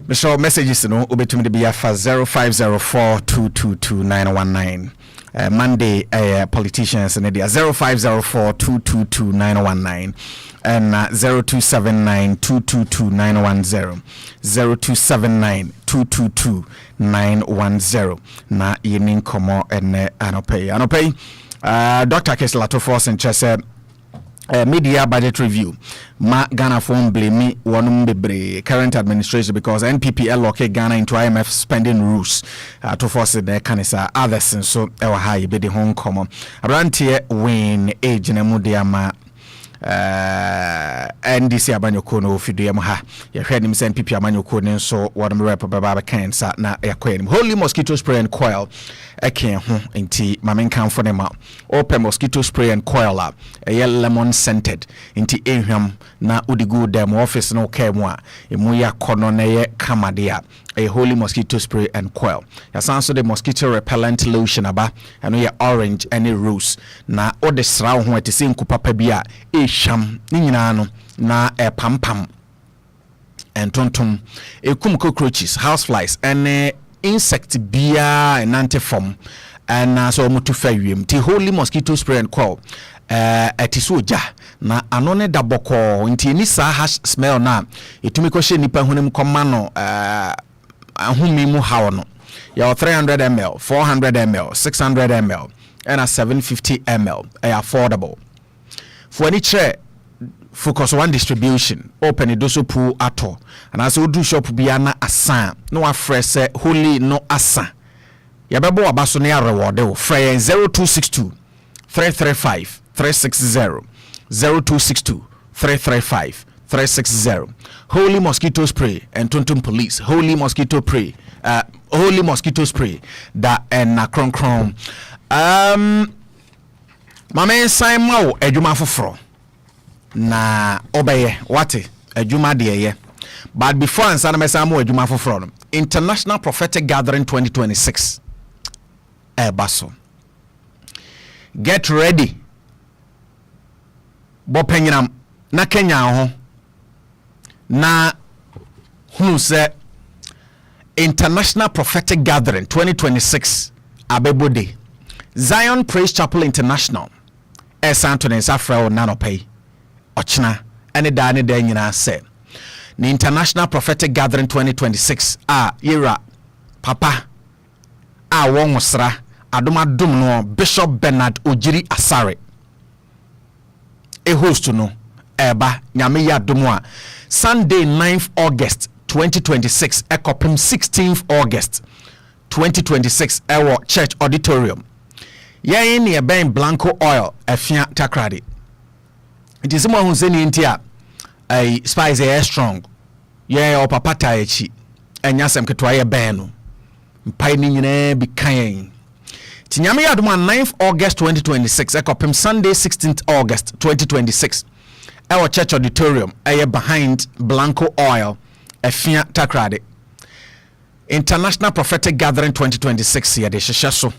Speaker 2: Mr. Messages no obetum de be afa 0504222919 Monday politicians in the 0504222919 and 0279222910 0279222910 na yenin komo ene anopay Dr. Keselato Force and Chese media budget review ma Ghana phone blame me one bebre current administration because NPP allocate Ghana into IMF spending rules to force the canisa others and so ewa high be the home common Abrante win age na mudiama NDC abanyoko no fiduam ha ye hwe nim se NPP abanyoko ne so wodom rep baba cancer na yakwenim holy mosquito spray and coil eken ho nti mamenkan fo ne ma open mosquito spray and coil a lemon scented nti ehwam na udigu dem office no kemu a emu ya kono na ye kamade a holy mosquito spray and coil ya sanso the mosquito repellent lotion aba eno ye orange any rose na odesra ho atise nkupapa bi a sham ni nyina no na pampam entontom ekum cockroaches houseflies and insect bia enante form and so mo to fawiem ti holy mosquito spray and call etisoja na anone da boko nti ni sa hash smell na etumi ko hye nipa hunem koma no ahumi mu hawo no ya 300 ml 400 ml 600 ml and a 750 ml affordable for any chair focus one distribution open it doso pool ato and as you do shop biana asan no fresh holy no asa yabebo abaso ne reward o frey 0262 335 360 0262 335 360 holy mosquito spray and Tonton police holy mosquito spray da and na kron mama sign mo adwuma foforo na obeye wate adwuma de ye but before answer na mesa mo adwuma foforo no International Prophetic Gathering 2026 baso get ready bo penyinam na Kenya ho na hunu se International Prophetic Gathering 2026 abebode Zion Praise Chapel International Santo Safra nanopay ochna ene da ne da nyina se the International Prophetic Gathering 2026 yera papa won wosra adom no Bishop Bernard Ojiri Asare host no eba nyame ya adom Sunday 9th August 2026 ekopim 16th August 2026 ewo church auditorium yen ne ben Blanco Oil afia takrade it is someone who saying intia a spice air strong o papa ta echi enya sem ketwa ye ben no mpai ni nyina bi kan tinyame ya adom 9th August 2026 ekopim Sunday 16th August 2026 our church auditorium behind Blanco Oil afia takrade International Prophetic Gathering 2026 ya de hyehyɛ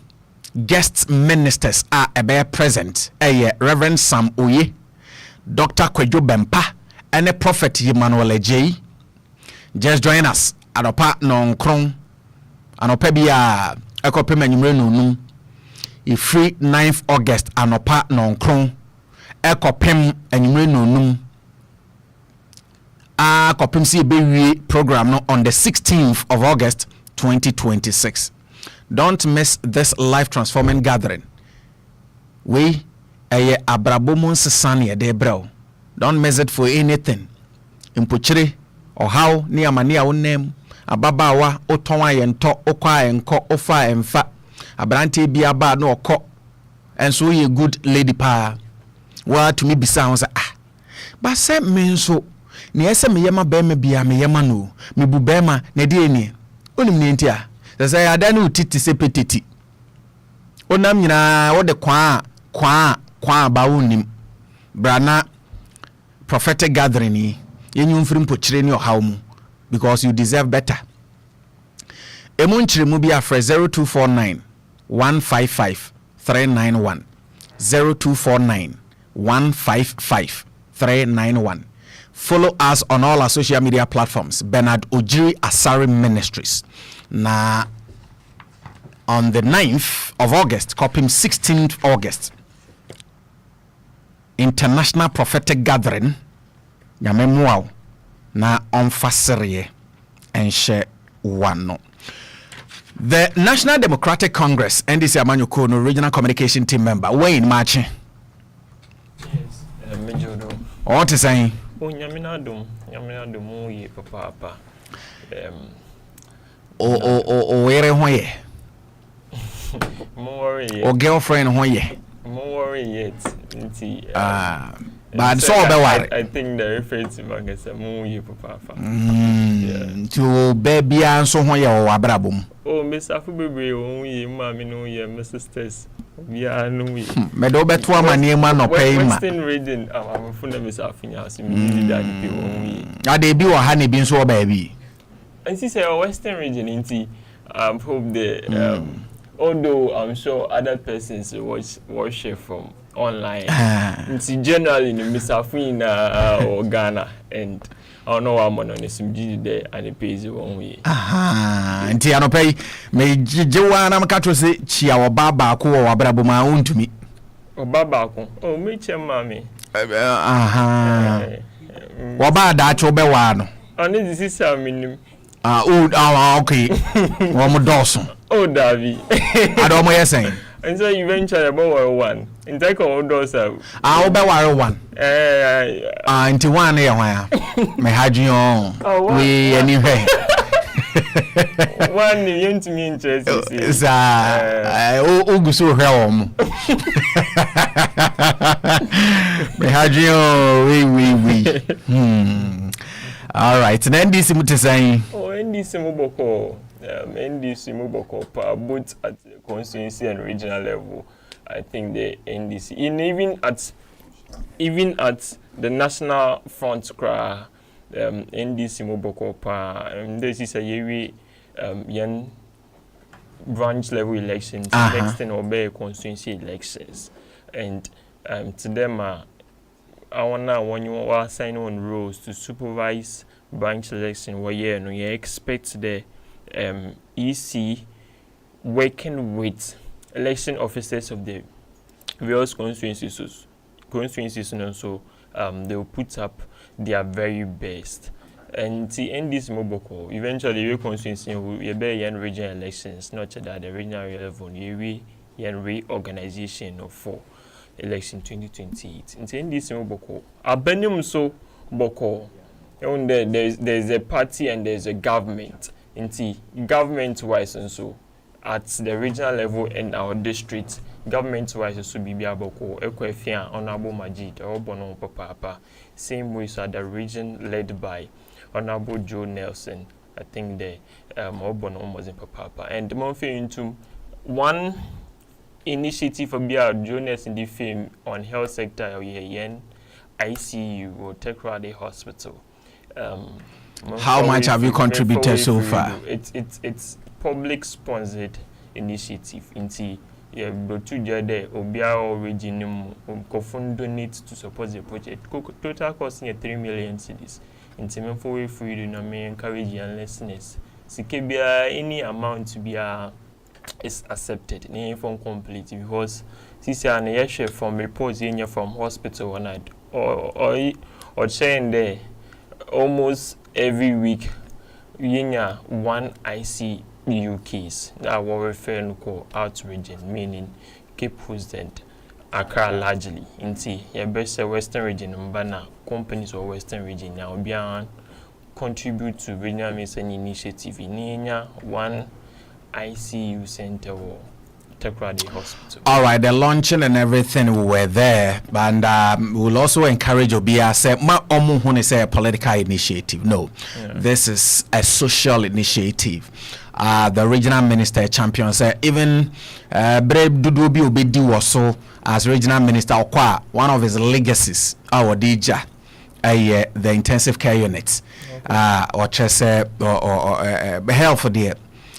Speaker 2: guest ministers are present Reverend Sam Oye, Dr. Kwejo Bempa and a Prophet Emmanuel Adzekye. Just join us anopa non kron anopa bia ekopem anwumre nunu e free 9th August anopa non kron ekopem anwumre nunu kopem si be program no on the 16th of August 2026. Don't miss this life transforming gathering. We abrabomun sesane de bro. Don't miss it for anything. Impochire or how ni amani onem ababawa otonwa yento okwa enko ofa emfa abrante bia ba no okọ enso ye good lady pa wa to me bisa won say ba se me nso ne ese me yema ba me bia me yema no me bu ba ma na de ni onim ne ntia say adanu titi sepetiti onam nyina wo de kwa ba wonim brana prophetic gathering ni yenyum firi mpochire ni ohaw mu because you deserve better emunchire mu bia fra 0249 155 391 0249 155 391. Follow us on all our social media platforms. Bernard Ojiri Asare Ministries. Na on the 9th of August, copying 16th August, International Prophetic Gathering. Nyamemwao na onfasere enhye wano. The National Democratic Congress NDC Amanyoko no regional communication team member Wayne Machi.
Speaker 4: Yes, mejodo.
Speaker 2: What is saying?
Speaker 4: O nyamina dum yi papa.
Speaker 2: Where hoye.
Speaker 4: Mo worry.
Speaker 2: O girlfriend hoye.
Speaker 4: Mo worry yet. Nti
Speaker 2: but so be worry.
Speaker 4: I think the reference magasa mo yi papa.
Speaker 2: To baby anso hoye o abrabom.
Speaker 4: Oh, Miss Afu Bebe, we mammy no ye, my sisters. We are no we.
Speaker 2: Me do beto amane ma no pay ma.
Speaker 4: Western region, I'm from the Miss Afinya, so we that people.
Speaker 2: They be or honey bean so baby.
Speaker 4: And she say Western region inti hope the although I'm sure other persons watch it from online. It's generally in Miss Afinya or Ghana and I know I'm on the same there and it pays one way.
Speaker 2: Aha, nti anopay me jewa na makato se chia wo baba ko wo abraboma untumi.
Speaker 4: Baba ko. Oh, me mami.
Speaker 2: Aha. Wo ba da cho be wa no.
Speaker 4: Oni this is a minim.
Speaker 2: Okay. Wo mo doso.
Speaker 4: Oh, Davi.
Speaker 2: Ado mo yesen.
Speaker 4: And so eventually about one. In take all those
Speaker 2: wo be ware one. Nti one e hwan me hadwon. We anyway.
Speaker 4: One yen to me interested.
Speaker 2: Sa oguso hwe wo mo. Me hadwon we. All right. Then this mutesai.
Speaker 4: Oh, NDC Moboko. NDC Moboko, both at the constituency and regional level. I think the NDC, even at the national front, NDC Moboko, this is a year young branch level elections, next and obey constituency elections, and to them, I want you are signing on roles to supervise branch election where you expect the EC working with election officers of the various constituencies and so they will put up their very best. And the NDC Moboko, eventually your constituency will be regional elections, not that the regional level, you reorganization for election 2028. In the NDC Moboko, Abenum so Boko, there's a party and there's a government. In the government-wise and so at the regional level in our district, government-wise so be aboko ekwefia honorable Majid or bono papa. Same way so at the region led by honorable Joe Nelson. I think the bono was in papa. And the month into one initiative for Joe Nelson in the film on health sector yen ICU or Tekrade Hospital.
Speaker 2: How much have you contributed so far?
Speaker 4: It's public sponsored initiative. Inti but to jade obia originum donate to support the project. Total costing 3 million cedis. Inti for free to encourage young listeners. Sikebia any amount to be is accepted. Any form complete because this an yeshe from reports in from hospital or saying there almost every week, one ICU case that we refer to out region, meaning Cape Coast and Accra largely. Inti, your best Western region, Mbana companies or Western region now beyond contribute to regional medicine initiative in one ICU center or Tekrade Hospital. All
Speaker 2: right, the launching and everything we were there, and we'll also encourage Obia say, "Ma omu say a political initiative." No, this is a social initiative. The regional minister champion said, even Brave Dudubi Obedi was so as regional minister. One of his legacies, our DJ, the intensive care units, or just health for the.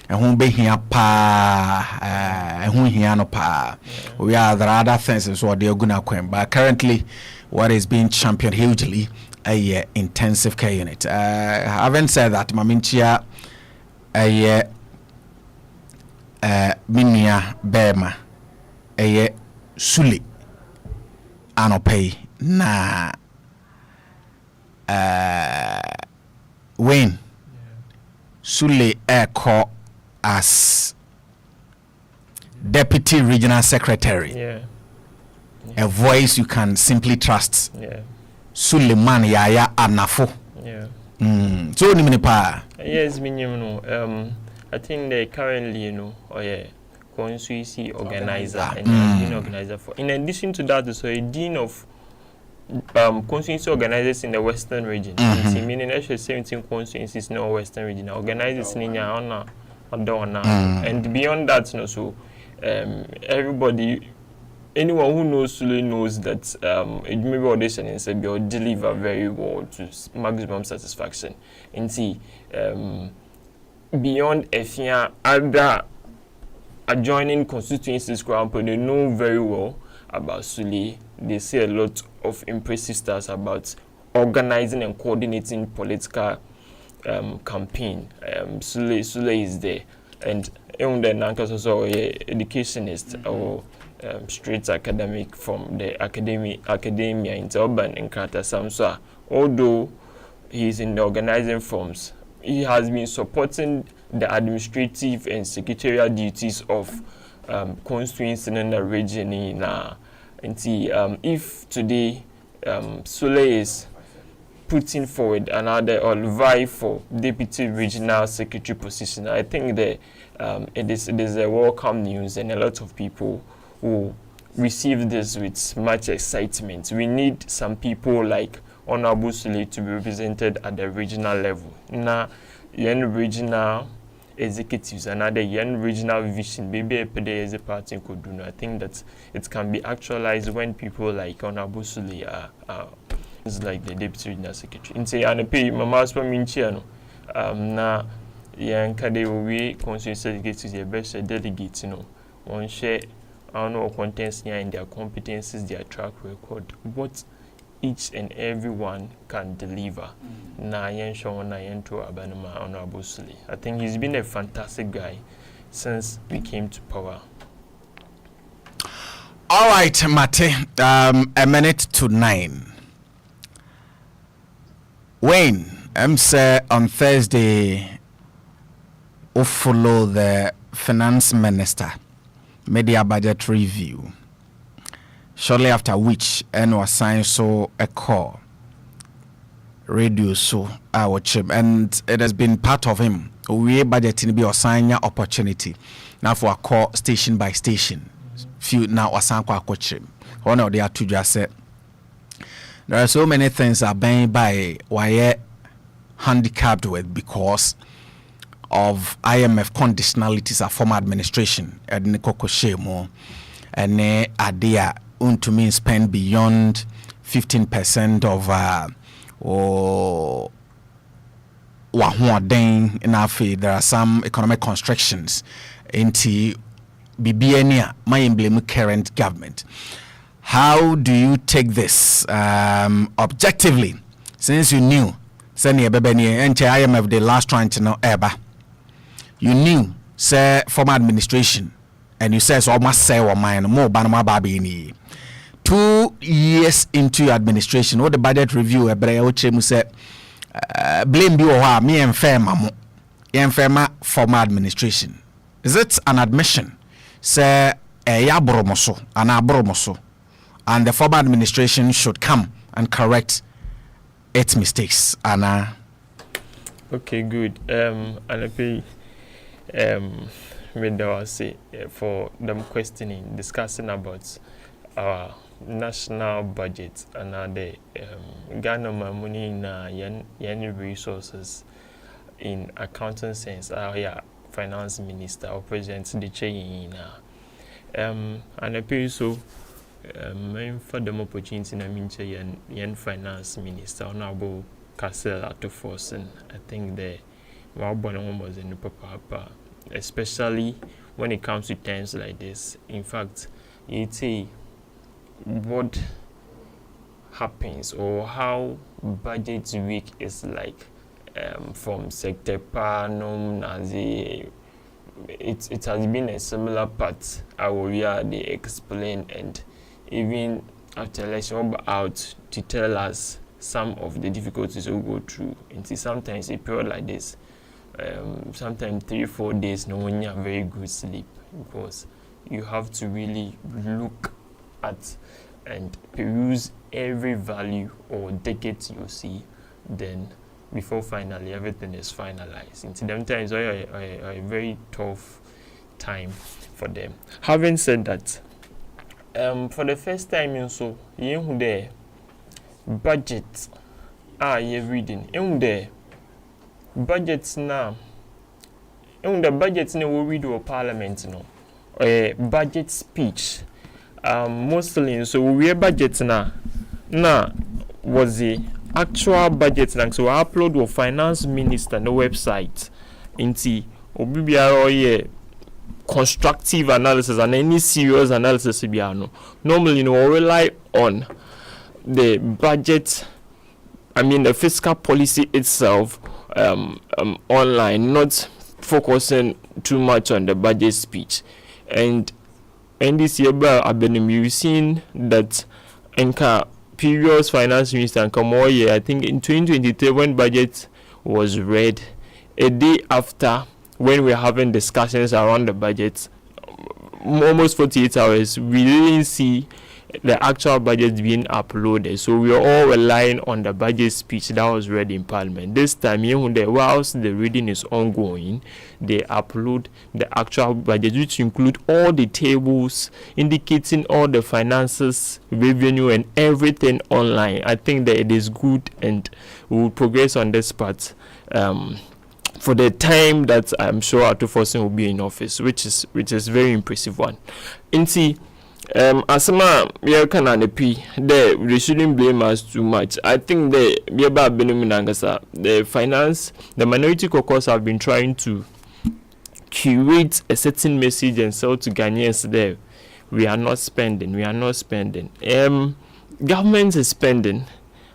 Speaker 2: And who be here and who here no pa. We are the other things is what they're gonna queen. But currently what is being championed hugely a intensive care unit. Having said that, Maminchia Minia Bema Suli Anopay na Wayne Sule Eko as Deputy Regional Secretary. A voice you can simply trust. Suleiman Yaya Anafo. So ni pa.
Speaker 4: Yes, minimum. I think they currently, constituency organizer and dean organizer for. In addition to that, so a dean of constituency organizers in the Western region. Meaning actually 17 constituencies in the Western region. Organizers in Yana. And beyond that, so everybody, anyone who knows Sule knows that maybe audition and say will deliver very well to maximum satisfaction. And see, beyond Efia, other adjoining constituencies, they know very well about Sule. They say a lot of impressive stuff about organizing and coordinating political campaign. Sule is there, and even the Nankos also educationist or straight academic from the academia in urban and Kratasam. So although he's in the organizing forms, he has been supporting the administrative and secretarial duties of constituency in the region. If today Sule is putting forward another or vie for deputy regional secretary position, I think that it is a welcome news, and a lot of people who receive this with much excitement. We need some people like Honorable Sule to be represented at the regional level. Now, young regional executives, another young regional vision, maybe a PD as a party could do. I think that it can be actualized when people like Honorable Sule are like the deputy regional secretary. In say, and pay Mama Spaminchiano, na young Kade constituency executives, the best delegates, one share. I don't know contents here in their competencies, their track record, what each and everyone can deliver. Na yen shon na yen to Abanama Honorable Sule. I think he's been a fantastic guy since we came to power.
Speaker 2: All right, Mate. A minute to 9. Wayne, say on Thursday, we'll follow the finance minister media budget review. Shortly after which, was signed so a call radio so our chip, and it has been part of him. We budgeting be assign opportunity now for a call station by station. Few now assign kwa chip. One of the two just said there are so many things are being by why handicapped with because of IMF conditionalities of former administration at Nikoko Shemo and idea to mean spend beyond 15% of in our field. There are some economic constrictions into BBNia, my emblem current government. How do you take this objectively, since you knew Senior Bebeni and IMF the last trying to know ever? You knew, say, former administration, and you said, so I must say, or mine, more Banama Babi. 2 years into your administration, what the budget review, Ebreo said, blame you or me and Fairma, former administration. Is it an admission? Say, a yabromoso, an abromoso, and the former administration should come and correct its mistakes, Anna.
Speaker 4: Okay, good. And I pay. Say for them questioning, discussing about our national budget and the Ghana money na yen resources in accounting sense. Finance minister or president the chain and I pay so for them opportunity na minche yen finance minister Honorable Castle to force, and I think the was in the papa, especially when it comes to times like this. In fact, you see what happens or how budget week is like from sector panum as it has been a similar part where they explain, and even after election out to tell us some of the difficulties we go through. And see, sometimes a period like this, sometimes 3-4 days, no one have very good sleep, because you have to really look at and peruse every value or decade you see, then before finally everything is finalized. And sometimes a very tough time for them. Having said that, for the first time you saw the budget you're reading in the budgets now. In the budgets now we read our parliament a budget speech. Mostly so we budget now was the actual budget now, so I upload our finance minister no website into obibiaro constructive analysis and any serious analysis normally we rely on the budget the fiscal policy itself online, not focusing too much on the budget speech. And this year, we've seen that Enka previous finance minister and Kamoye, I think in 2023 when budget was read, a day after when we're having discussions around the budget, almost 48 hours, we didn't see the actual budget being uploaded. So we are all relying on the budget speech that was read in Parliament. This time, whilst the reading is ongoing, they upload the actual budget, which include all the tables indicating all the finances, revenue, and everything online. I think that it is good, and we will progress on this part for the time that I'm sure Atufosin will be in office, which is very impressive one. Asama we can an EP there, we shouldn't blame us too much. I think the minority caucus have been trying to curate a certain message and sell to Ghanaians there. We are not spending. Government is spending,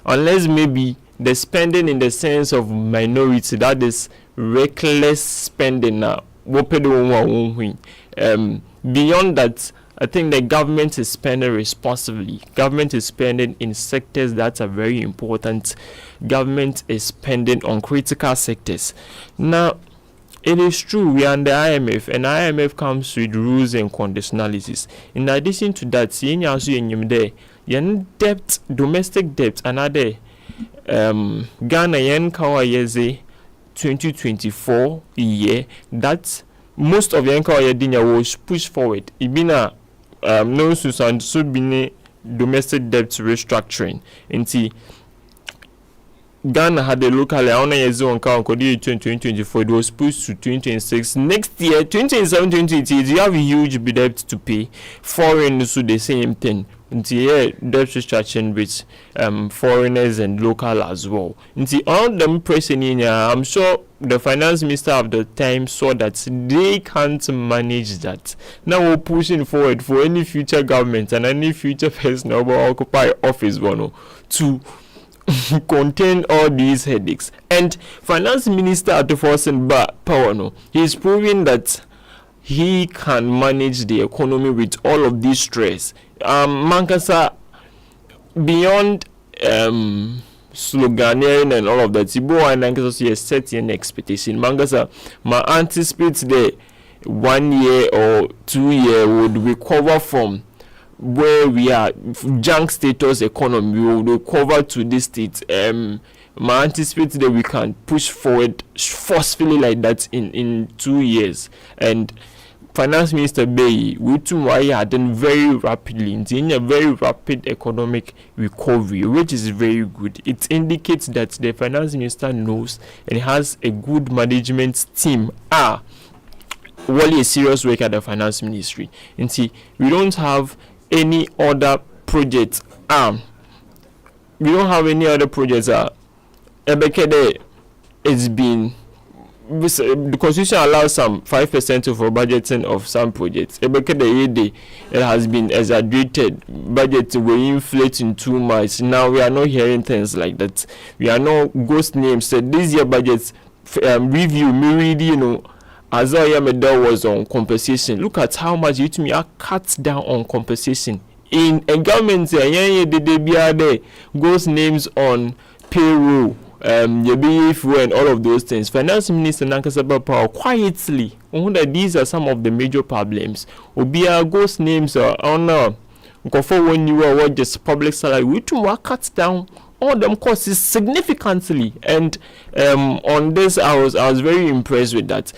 Speaker 4: unless maybe the spending in the sense of minority, that is reckless spending now. Beyond that, I think the government is spending responsibly. Government is spending in sectors that are very important. Government is spending on critical sectors. Now, it is true we are under IMF, and IMF comes with rules and conditionalities. In addition to that, debt, domestic debt, another Ghana yen kawayeze 2024 year, that most of the Yankawa was pushed forward. Ibina no Susan Subini domestic debt restructuring. And Ghana had a local on a zone count 2024. It was pushed to 2026. Next year, 2027, 2028, you have a huge debt to pay. Foreign so the same thing. Debt restructuring with foreigners and local as well. All them pressing in, I'm sure the finance minister of the time saw that they can't manage that. Now we're pushing forward for any future government and any future person who will occupy office to contain all these headaches. And finance minister at the forcing power, he's proving that he can manage the economy with all of this stress. Mankasa, beyond sloganeering and all of that, Tibo and Nankasa set an expectation. Mankasa, my anticipate the 1 year or 2 year would recover from where we are, junk status economy, we will recover to this state. My anticipate that we can push forward forcefully like that in 2 years. And Finance Minister Bay, we had done very rapidly in a very rapid economic recovery, which is very good. It indicates that the Finance Minister knows and has a good management team. Really a serious work at the Finance Ministry. And we don't have any other projects. We don't have any other projects. It's been. The constitution allows some 5% of our budgeting of some projects. It has been exaggerated. Budgets were inflating too much. Now we are not hearing things like that. We are not ghost names. So this year budget review, as I am was on compensation. Look at how much you are cut down on compensation. In a government, there ghost names on payroll. And all of those things. Finance Minister Nankasaba Power quietly, these are some of the major problems. Obia ghost names on for when you are just public salary, we to cut down all them costs significantly. And on this, I was very impressed with that.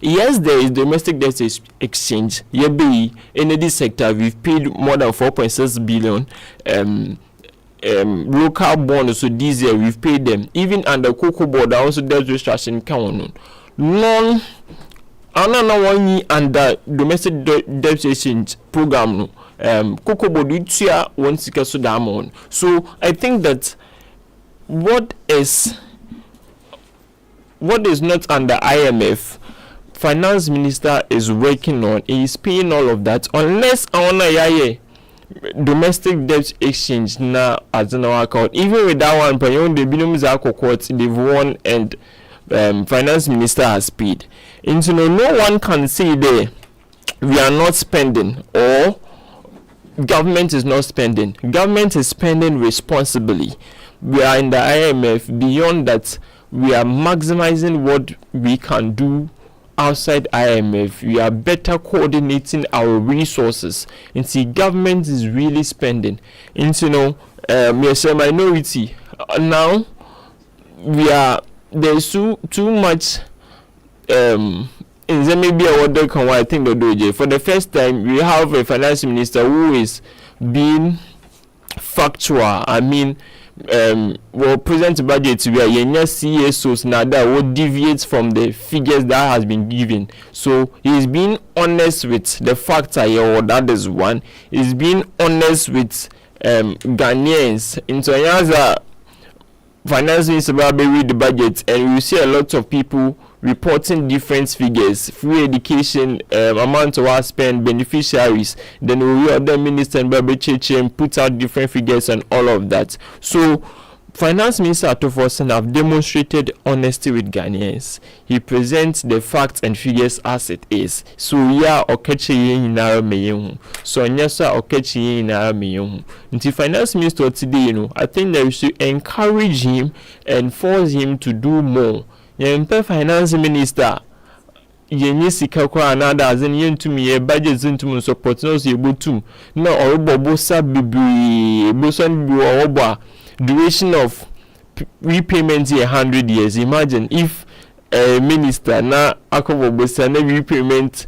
Speaker 4: Yes, there is domestic debt exchange. In this sector, we've paid more than 4.6 billion. Local bonds, so this year we've paid them. Even under Cocoa Board, also debt restructuring count. None, another 1 year under domestic debt exchange program. Cocoa Board, which year one seeker so damn. So I think that what is not under IMF, Finance Minister is working on, is paying all of that. Unless domestic debt exchange now as an account. Even with that one, the minimum court they've won and finance minister has paid. And no one can say there we are not spending or government is not spending. Government is spending responsibly. We are in the IMF. Beyond that, we are maximizing what we can do outside IMF. We are better coordinating our resources. And see, government is really spending. And yes, a minority. Now, there's too much in Nsem maybe a word can I think they do. For the first time, we have a finance minister who is being factual. I mean, well, present budget to be a CSOs now that will deviate from the figures that has been given. So he's being honest with the factor here, or that is one. He's being honest with Ghanaians. Into Yaza finance minister read the budget, and we see a lot of people reporting different figures, free education, amount of our spend, beneficiaries. Then we hear the minister and put out different figures and all of that. So Finance Minister Atoforsen have demonstrated honesty with Ghanaians. He presents the facts and figures as it is. So yeah, okechi inara meyehu. So nyasa okechi inara meyehu. Until Finance Minister today, I think that we should encourage him and force him to do more. Yempe Finance Minister yenye sika kwa another as in yentumi ye budget zintum support no so yebotum na orobo sa bibri boson bi obo duration of repayment 100 years. Imagine if a minister na akobo bosa na repayment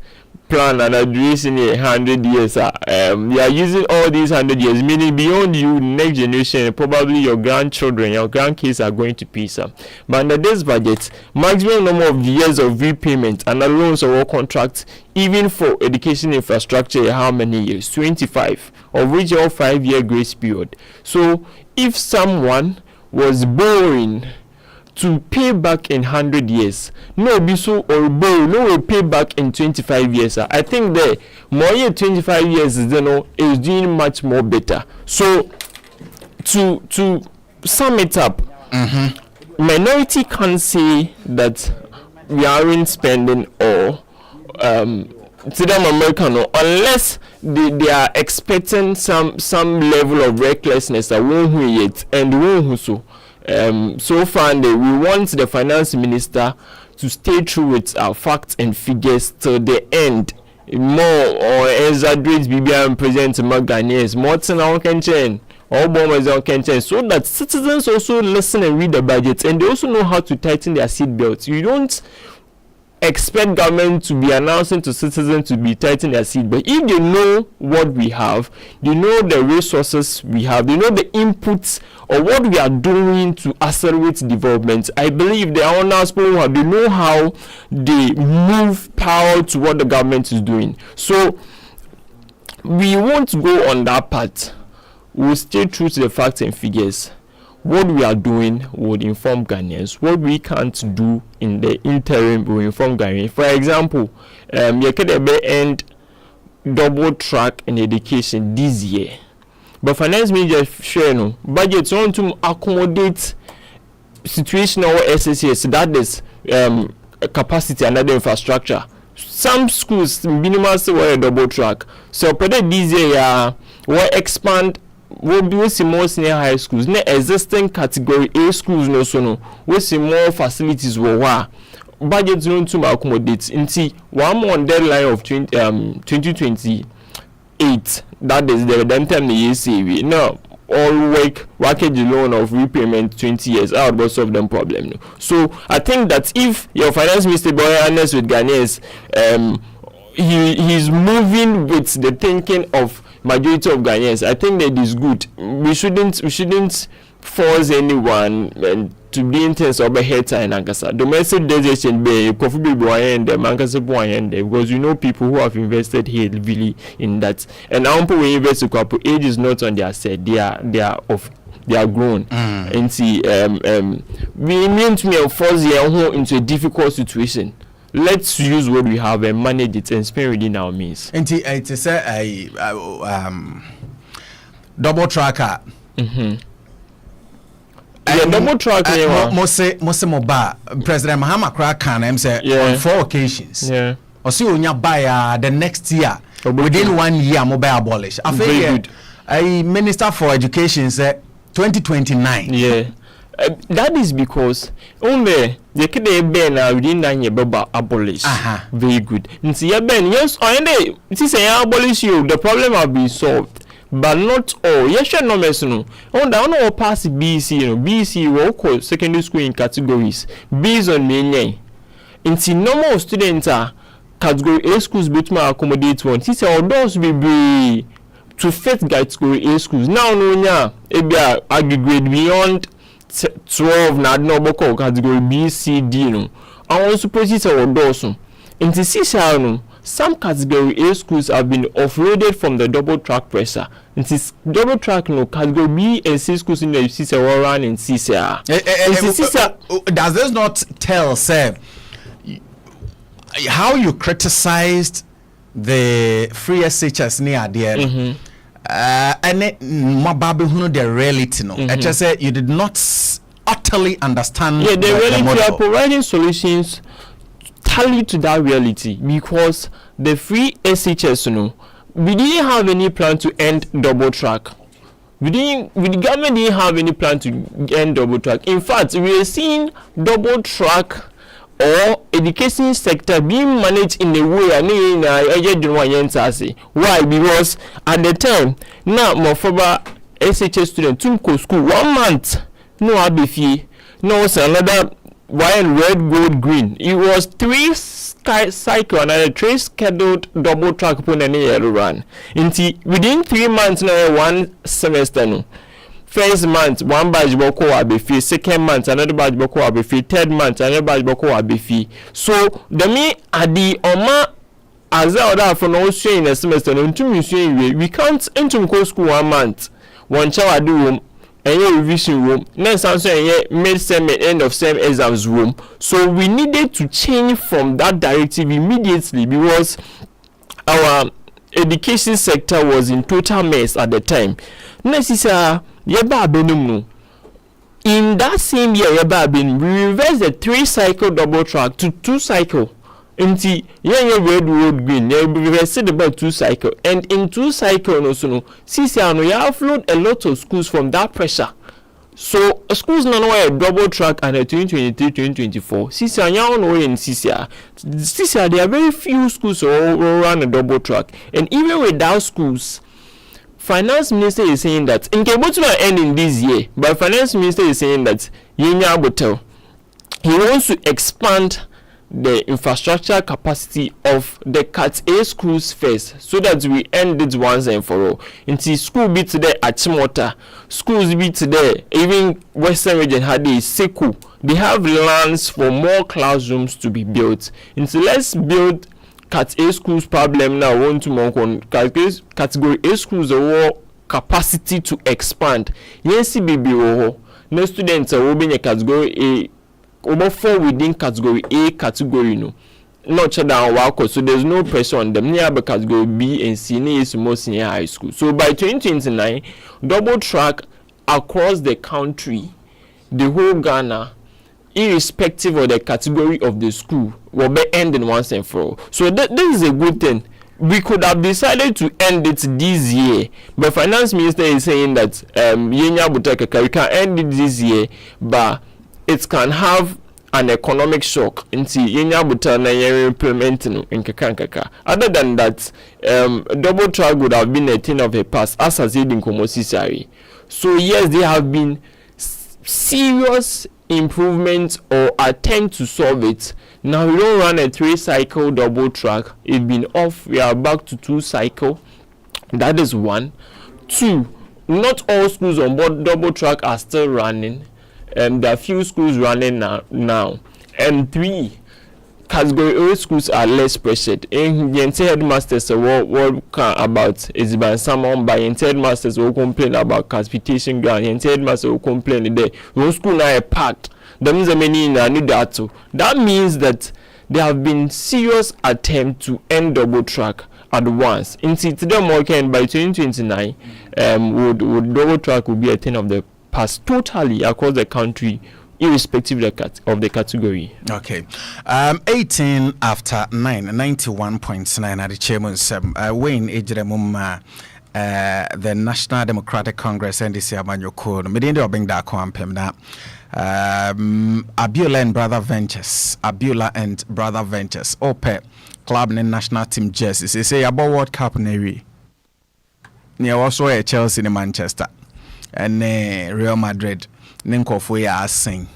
Speaker 4: plan and a duration 100 years. They are using all these 100 years, meaning beyond you, next generation, probably your grandchildren, your grandkids are going to pay some. But under this budget, maximum number of years of repayment and the loans or contracts, even for education infrastructure, how many years? 25, of which all 5-year grace period. So if someone was borrowing to pay back in 100 years, no be so or borrow, no will pay back in 25 years. I think the more than 25 years is doing much more better. So to sum it up, minority can't say that we aren't spending or to them American unless they are expecting some level of recklessness that won't yet and won't so. So far, we want the finance minister to stay true with our facts and figures till the end. More or exaggerate BBI and present more Ghanaians, more than our can all bombers on can so that citizens also listen and read the budget and they also know how to tighten their seat belts. You don't expect government to be announcing to citizens to be tightening their seat, but if they know what we have, they know the resources we have, they know the inputs or what we are doing to accelerate development, I believe the owners they know how they move power to what the government is doing. So we won't go on that path. We'll stay true to the facts and figures. What we are doing would inform Ghanaians. What we can't do in the interim will inform Ghanaians. For example, you could end double track in education this year. But finance minister share no budget want to accommodate situational SSS, that is capacity and other infrastructure. Some schools minimal were a double track. So this year will expand. Will be see more senior high schools. Ne existing category A schools no so no. We see more facilities were budget zone to accommodate. Inti one more deadline of 2028. That is the time the year say no all work package loan of repayment 20 years out but solve them problem. No. So I think that if your finance minister be honest with Ghanaians, he's moving with the thinking of majority of Ghanaians. I think that is good. We shouldn't force anyone to be intense or be hater in Ankasa. Domestic decision be coffee be and because you know people who have invested heavily in that. And now people invest to couple age is not on their side. They are grown. And see we mean to me force you into a difficult situation. Let's use what we have and manage it and spend within our means.
Speaker 2: And it is double tracker.
Speaker 4: Yeah, double track.
Speaker 2: Mose Moba, President Mahama Krakan, say on 4 occasions.
Speaker 4: Yeah.
Speaker 2: Or see when you buy the next year, within 1 year, mobile abolish. I think a Minister for Education said 2029.
Speaker 4: Yeah. That is because only the kid ben within 9 years abolish. Very good. See, yes, I say abolish you. The problem have been solved. But not all. Yes, sure, no mess no. On down or pass BC, BC will call secondary school in categories based on many. Inti normal students are category A schools but may accommodate one. This all those will be to fit category A schools. Now no nya ebia aggregate beyond 12 na no boko category B, C, D no. I want suppose this all those. Inti sisa no. Some category A schools have been offloaded from the double track pressure. It is double track no category B and C schools in the CCA will run in CCA.
Speaker 2: Does this not tell, sir, how you criticized the free SHS near there? And it the reality no. I just said you did not utterly understand.
Speaker 4: Yeah, the reality are providing solutions tally to that reality because the free SHS we didn't have any plan to end double track. The government didn't have any plan to end double track. In fact, we are seeing double track or education sector being managed in a way why? Because at the time now more SHS student to go school 1 month no ABFE no another while red, gold, green. It was 3 cycle and 3 scheduled double track upon any year run. Within 3 months now 1 semester no. First month 1 batch boko abefi, second month another batch boko abefi, third month another batch boko abefi. So the me adi oma as other for no in a semester no we can't enter school 1 month. 1 child do and revision room. Next answer mid-sem and end of sem exams room. So we needed to change from that directive immediately because our education sector was in total mess at the time. Next is in that same year we reversed the 3 cycle double track to 2 cycle. Inti red road green we said about 2 cycle and in 2 cycle also no CCR we offload a lot of schools from that pressure. So schools no a double track and a 2023-2024 CCR no in CCR there are very few schools who run a double track, and even without schools finance minister is saying that in Kebutuma end in this year, but finance minister is saying that Yenya Botel he wants to expand the infrastructure capacity of the Cat A schools first, so that we end it once and for all. Into school be today at Chimota, schools be today, even Western region had a Seku. They have lands for more classrooms to be built. Into let's build Cat A schools problem now. Want to monk on category A schools or capacity to expand. Yes, baby, no students are opening a category A. Over 4 within category A category no, not down work, so there's no pressure on them. Near category B and C is more senior high school. So by 2029, double track across the country, the whole Ghana, irrespective of the category of the school, will be ending once and for all. So this is a good thing. We could have decided to end it this year, but finance minister is saying that Yenya Buteka we can end it this year, but it can have an economic shock into Yenya Butana implementing in Kakankaka. Other than that, double track would have been a thing of the past, as has it in Komosisari. So yes, there have been serious improvements or attempt to solve it. Now we don't run a 3 cycle double track. It's been off. We are back to 2 cycle. That is 1. 2. Not all schools on board double track are still running. There are few schools running now. And 3, category A schools are less pressured. In the headmasters what about is by someone by headmasters will complain about classification ground. Headmasters will complain there. Those schools are packed. That means that means that there have been serious attempts to end double track. at once. In today weekend by 2029, would double track will be a thing of the past totally across the country, irrespective of the category.
Speaker 2: Okay. 18 after 9, 91.9 at the chairman Nsem. Wayne Ejiremuma, the National Democratic Congress NDC Amanyoko. Medindi Obengda Kwampem na. Abiola and Brother Ventures. Abiola and Brother Ventures. Ope club in national team jerseys. They say about World Cup near also a Chelsea in Manchester and Real Madrid. Ninkofo ya asing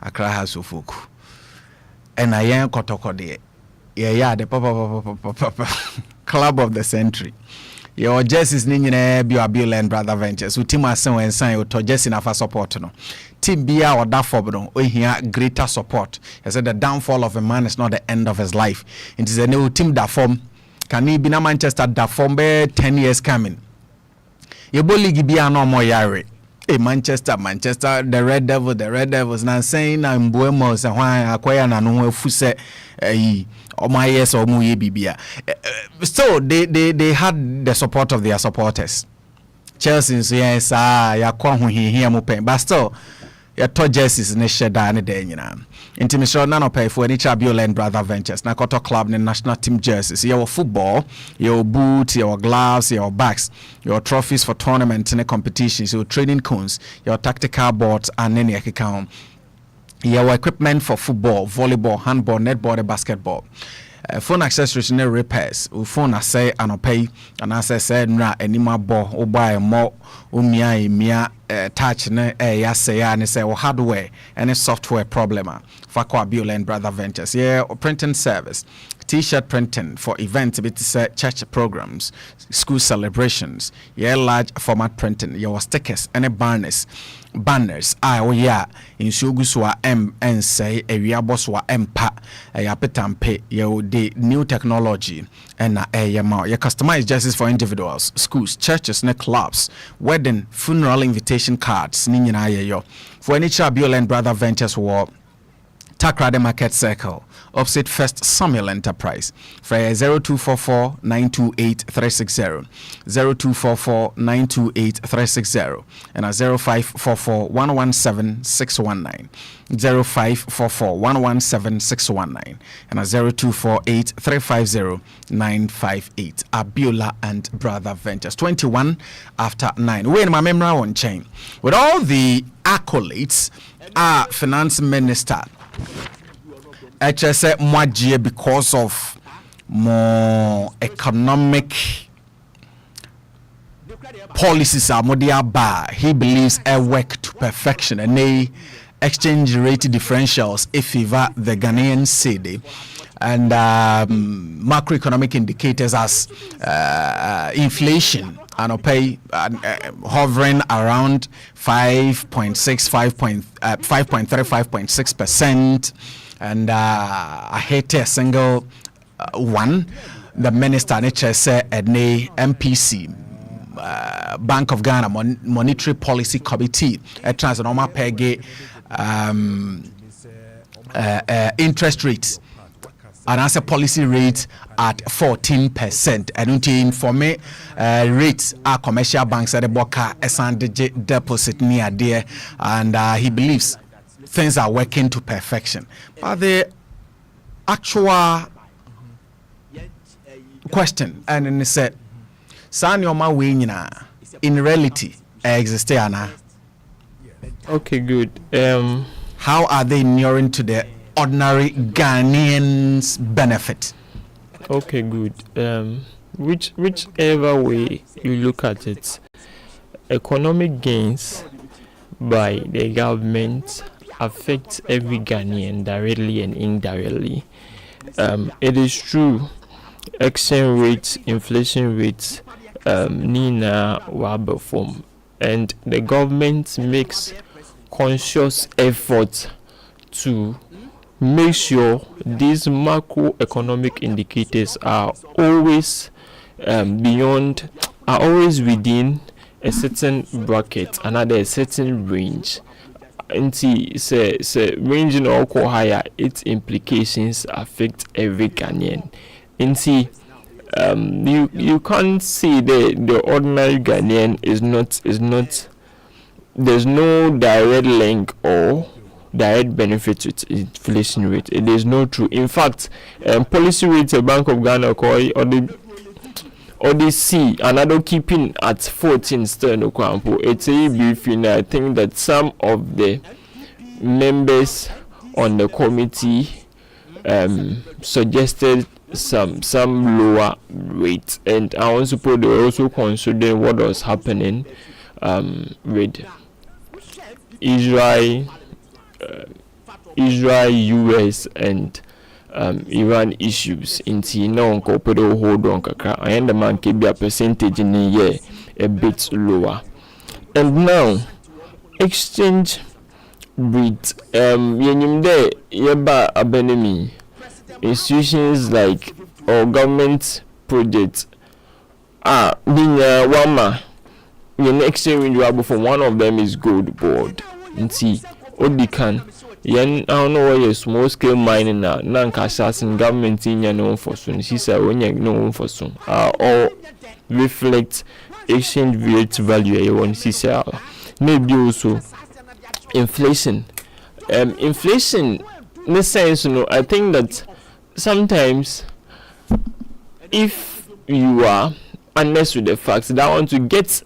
Speaker 2: Accra House of Folk and I am Kotoko de the papa club of the century. Your jerseys ninyine bi Abiola and Brother Ventures. Team asen when sign to jersey na for support no. Team bia or that for no we hear greater support. I said the downfall of a man is not the end of his life. It is a new team that form can he be na Manchester that form be 10 years coming. Yebo league bia no more yare. Hey, Manchester, the Red Devils. Now saying I'm Buemos and why acquire na no fuse or my yes or muye bibia. So they had the support of their supporters. Chelsea yes ya kwa hu here mo pen, but still your top jerseys ne sheda ne day nyina. Intimission nano pay for any Abiola and Brother Ventures. Na koto club ne national team jerseys. Your football, your boots, your gloves, your bags, your trophies for tournaments and competitions, your training cones, your tactical boards and any account. Your equipment for football, volleyball, handball, netball, and basketball. Phone accessories and repairs. Phone I say and pay and as I said na anima bo or buy more umia touch ne say and say hardware and software problem. Fakwa Abiola and Brother Ventures. Yeah, printing service. T-shirt printing for events, church programs, school celebrations, large format printing, your stickers and banners. In Shuguswa M and say a Yaboswa Mpa, a Yapetampe, the new technology, and your customized jerseys for individuals, schools, churches, and clubs, wedding, funeral invitation cards, Ninja for any Abiola and Brother Ventures war. Takrade Market Circle, opposite First Samuel Enterprise. For 0244 928 360, 0244 928 360, and 0544 117 619, 0544 117 619, and 0248 350 958. Abiola and Brother Ventures. 21 after 9. We're in my memory on chain. With all the accolades, our finance minister. HSA Mwaji because of more economic policies are bar. He believes a work to perfection and they exchange rate differentials if favor the Ghanaian cedi and macroeconomic indicators as inflation and pay hovering around 5.3, 5.6%, and I hate a single one. The minister said MPC. Bank of Ghana Monetary Policy Committee transnormal pege interest rates and as a policy rate at 14%. And to inform rates are commercial banks at the Boka and deposit near there, and he believes things are working to perfection. But the actual question, and then he said, Sanyoma Winyina in reality exist.
Speaker 4: Okay, good.
Speaker 2: How are they inuring to the ordinary Ghanaians' benefit?
Speaker 4: Okay, good. Whichever way you look at it, economic gains by the government affect every Ghanaian directly and indirectly. It is true, exchange rates, inflation rates, Nina Wabber form, and the government makes conscious effort to make sure these macroeconomic indicators are always always within a certain bracket, another a certain range. And say ranging or higher, its implications affect every Ghanaian. And You can't say the ordinary Ghanaian is not. There's no direct link or direct benefit with inflation rate. It is not true. In fact, policy rates a Bank of Ghana or they see another keeping at 14 still no kwampo. It's a brief. I think that some of the members on the committee suggested some lower rate, and I want to put they were also considering what was happening with Israel, US, and Iran issues. Inti na onko pedo hold on kakra. I end the man can be a percentage in a year a bit lower. And now exchange rate. Yenim de yeba abenemi institutions like or government projects. Binya wama. Your exchange rate you have for one of them is gold board. Inti odikan. Yen I don't know why small scale mining na nkashasin government in ya no for soon. She said when you no for soon. All reflect exchange rate value you want to say. Maybe also inflation. Inflation in the sense, I think that sometimes if you are honest with the facts that want to get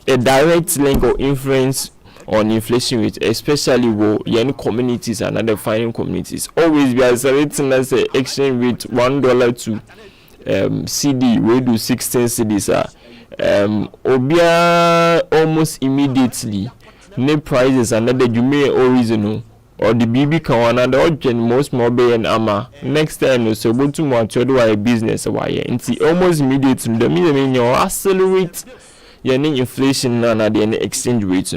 Speaker 4: a direct link or influence on inflation rate, especially with young communities and other foreign communities, always be accelerating as a exchange rate $1 to CD we do 16 CDs obia almost immediately ne prices another you may or reason or the BB can another object most mobile and ama next time so go to more to do a business why and see almost immediately the mean you accelerate your inflation and the exchange rate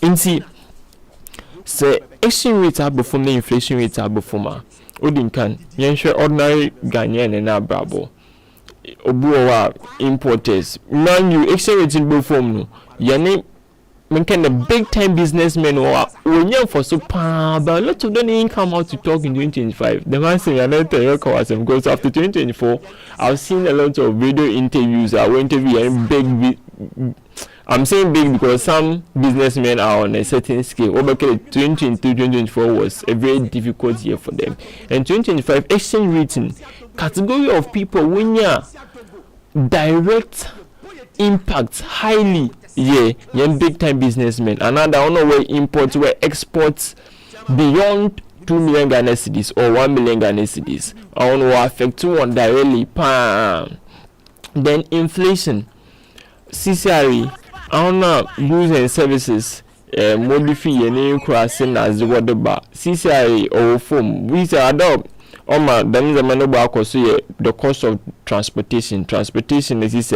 Speaker 4: Inti say exchange rate are before the inflation rate are before Odin can yensure ordinary Ghanaian and Abrabo Obuwa importers man you exchange rate before no your name kind of big time businessmen or when for so but a lot of them didn't come out to talk in 2025. The man saying another because after 2024 I've seen a lot of video interviews. I went interview big I'm saying big because some businessmen are on a certain scale. Over 2024 was a very difficult year for them. And 2025 exchange rating category of people when you direct impact highly big time businessmen. Another I don't know where imports where exports beyond 2 million Ghana cedis or 1 million Ghana cedis. I don't know affect one directly. Then inflation. CCRE, I don't know goods and services modify any crossing as the water bar. CCRE or form we say adopt Oma them the man the cost of transportation. Transportation is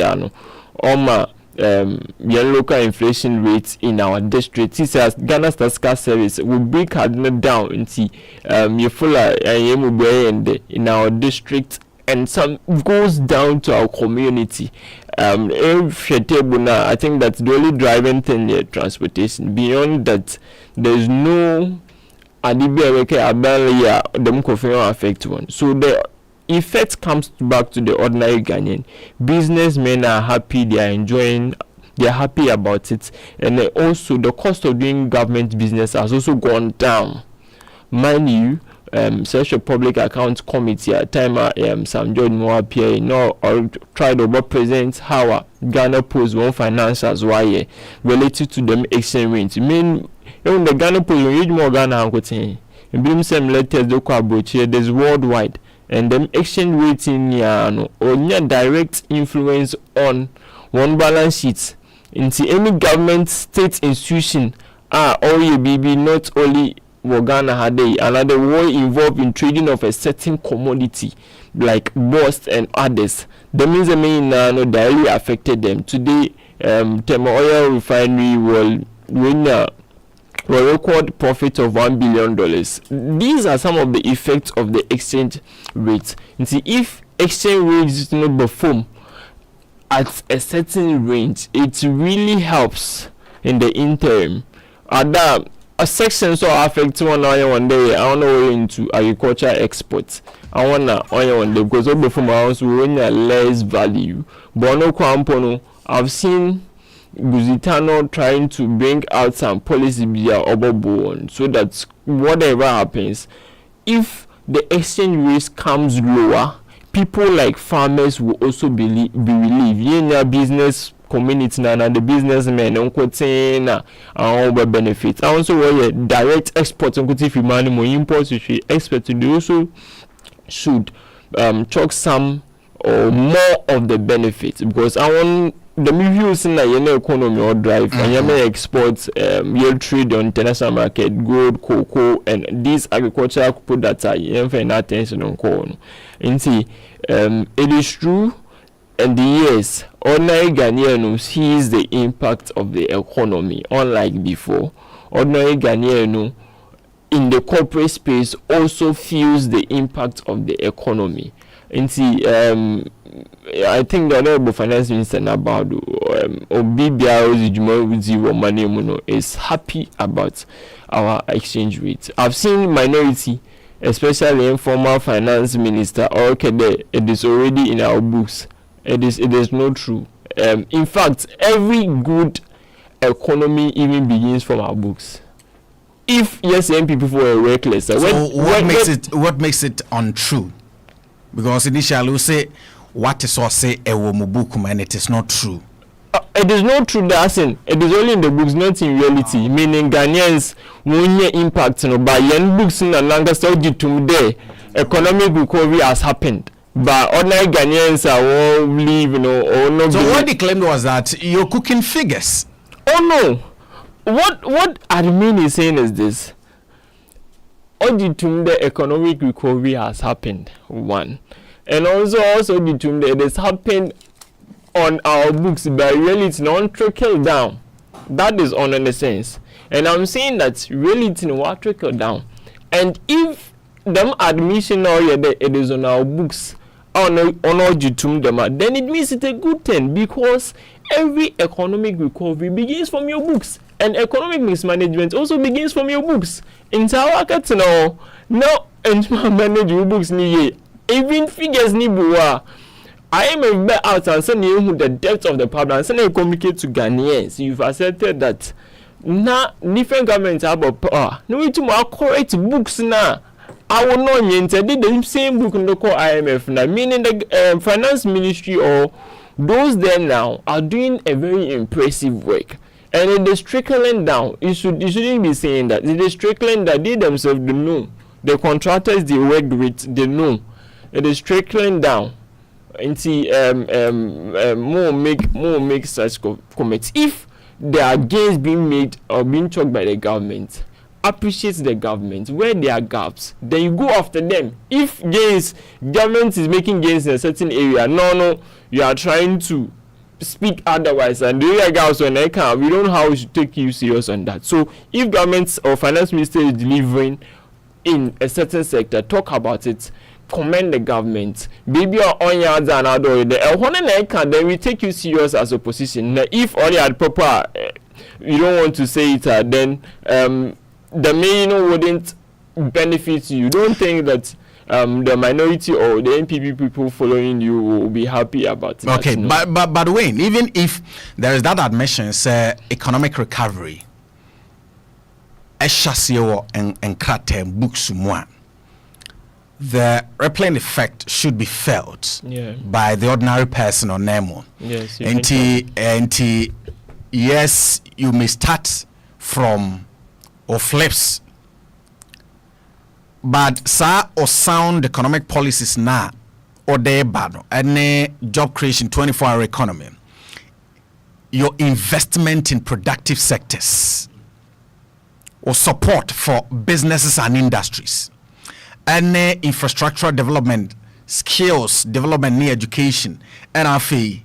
Speaker 4: Oma your local inflation rates in our district. This is Ghana Statistical Service will break it down into you full and in our district and some goes down to our community. If you're table now, I think that's the only driving thing here, transportation. Beyond that, there's no them affect one. So the effect comes back to the ordinary Ghanaian. Businessmen are happy, they are enjoying, they are happy about it, and also the cost of doing government business has also gone down. Mind you, Social Public Accounts Committee at time Sam John Moore appear or try to represent how Ghana Post one financials why related to them exchange rate. Mean even the Ghana Post when you more Ghana and Nsem letters do here there's worldwide and them exchange rate in or direct influence on one balance sheet into any government state institution BB not only Ghana had another war involved in trading of a certain commodity like boss and others. That means the main no directly affected them. Today, Tema Oil Refinery will record profit of $1 billion. These are some of the effects of the exchange rate. You see, if exchange rate is not perform at a certain range, it really helps in the interim. a section so affect one day. I don't know into agriculture exports. I wanna one day because over from our house we less value. But no kwampono. I've seen Guzitano trying to bring out some policy via overborn so that whatever happens, if the exchange rate comes lower, people like farmers will also be relieved. In your business community and the businessmen and benefits. I also want direct export and if you money more imports you should expect to also should chalk some or more of the benefits because I want the reviews in the economy or drive and you may export real trade on international market, gold, cocoa, and these agricultural products are paying attention on corn. And see, it is true, and yes, ordinary Ghanaian sees the impact of the economy, unlike before. Ordinary Ghanaian in the corporate space also feels the impact of the economy. And see, I think the Honorable Finance Minister Nabado is happy about our exchange rate. I've seen minority, especially informal finance minister, it is already in our books. It is not true. In fact, every good economy even begins from our books. If yes, people were reckless. So
Speaker 2: what makes it untrue? Because initially we say what is or say and it is not true.
Speaker 4: It is not true that it is only in the books, not in reality. Meaning Ghanaians won't hear impact by yen books in the longer study today. Economic recovery has happened. But ordinary Ghanaians are all leave, or no.
Speaker 2: So what they claimed was that you're cooking figures.
Speaker 4: Oh no. What admin is saying is this. The economic recovery has happened, one. And also it has happened on our books, but really it's not trickle down. That is on the sense. And I'm saying that really it's not trickle down. And if them admission or it is on our books, then it means it's a good thing because every economic recovery begins from your books. And economic mismanagement also begins from your books. In Tawaka no and manage your books ni even figures ni buwa. I am a bit out and send you the depth of the problem and send you communicate to Ghanaians. You've accepted that now different governments have a power. No way to more correct books now. I will not did the same book in the core IMF now, meaning the finance ministry or those there now are doing a very impressive work. And it is trickling down. You shouldn't be saying that. It is trickling that they themselves they know. The contractors they work with, they know. It is trickling down. And see, more make such comments. If there are gains being made or being talked by the government, appreciate the government. Where there are gaps, then you go after them. If government is making gains in a certain area, no, you are trying to speak otherwise, and the area gaps when I can, we don't know how we should take you serious on that. So if government or finance minister is delivering in a certain sector, talk about it, commend the government. Maybe on yards and other then we take you serious as opposition. Now, if only at proper you don't want to say it, then the main wouldn't benefit you. Don't think that the minority or the NPP people following you will be happy about it.
Speaker 2: Okay, but Wayne, even if there is that admission, say economic recovery, and books more, the rippling effect should be felt by the ordinary person or Nemo.
Speaker 4: Yes,
Speaker 2: and yes, you may start from or flips. But or sound economic policies now or they bad any job creation 24-hour economy, your investment in productive sectors or support for businesses and industries, any infrastructural development, skills development near education, and our fee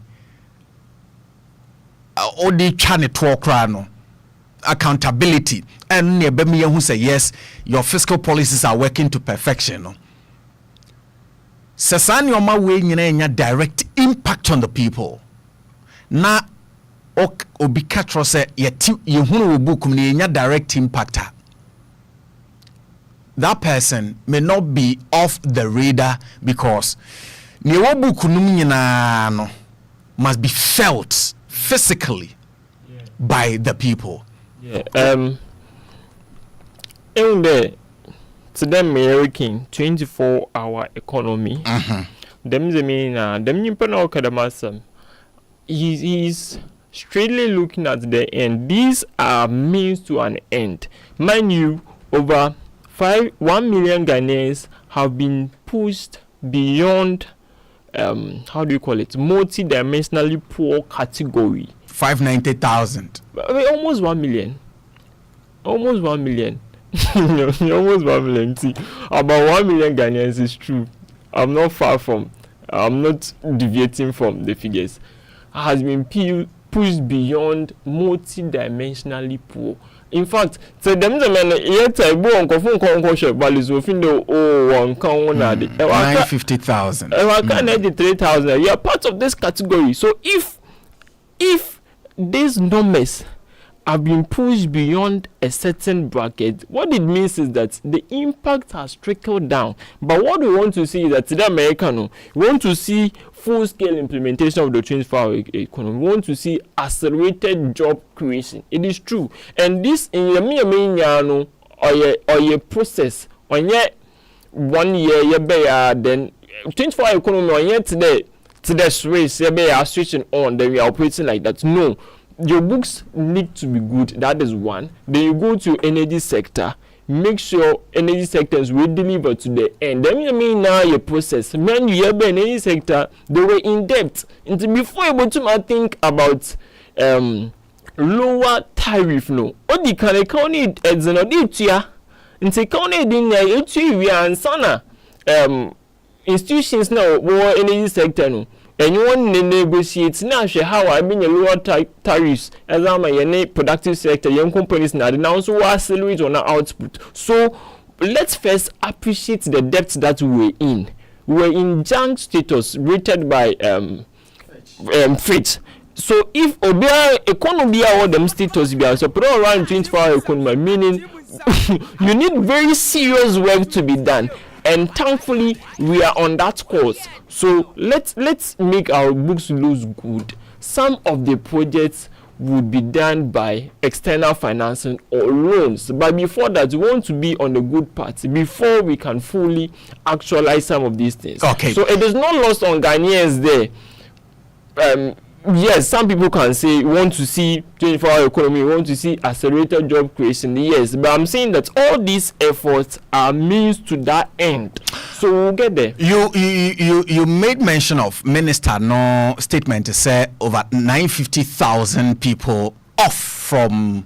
Speaker 2: or the channel to accountability and near who say yes, your fiscal policies are working to perfection. No? Sesani oma way nyina direct impact on the people. Na obi katro say yehunu obukum ni nya direct impact. that person may not be off the radar because no must be felt physically by the people.
Speaker 4: In the to the American 24-hour economy, them the mean them you put out he's straightly looking at the end. These are means to an end. Mind you, over 1 million Ghanaians have been pushed beyond how do you call it, multi-dimensionally poor category.
Speaker 2: 590,000.
Speaker 4: Almost 1 million. Almost 1 million. Almost 1 million. See, about 1 million Ghanaians is true. I'm not deviating from the figures. Has been pushed beyond multi-dimensionally poor. In fact, so them the men yet I go on phone values of one count
Speaker 2: 950,000.
Speaker 4: 3,000. You are part of this category. So if these numbers have been pushed beyond a certain bracket, what it means is that the impact has trickled down. But what we want to see is that today American, we want to see full-scale implementation of the 24-hour economy. We want to see accelerated job creation. It is true. And this in the or process on yet 1 year then 24-hour economy on yet today race are switching on, then we are operating like that. No. Your books need to be good. That is one. Then you go to energy sector. Make sure energy sectors will deliver to the end. Then you mean now your process. When you have energy sector, they were in debt. And before able to think about lower tariff, no. What the can account it as an auditor? And say count it in the we are sana institutions now war energy sector no. And you want to negotiate now how I mean a lower tariffs as I'm a productive sector, young companies now and also accelerate on our output. So let's first appreciate the depth that we were in. We were in junk status rated by Fitch. So if Obia economy or them status be so put around 24-hour economy, meaning you need very serious work to be done. And thankfully, we are on that course. So let's make our books look good. Some of the projects would be done by external financing or loans. But before that, we want to be on the good part before we can fully actualize some of these things.
Speaker 2: Okay.
Speaker 4: So it is not lost on Ghanaians there. Yes, some people can say we want to see 24-hour economy, we want to see accelerated job creation. Yes, but I'm saying that all these efforts are means to that end. So we'll get there.
Speaker 2: You made mention of minister no statement to say over 950,000 people off from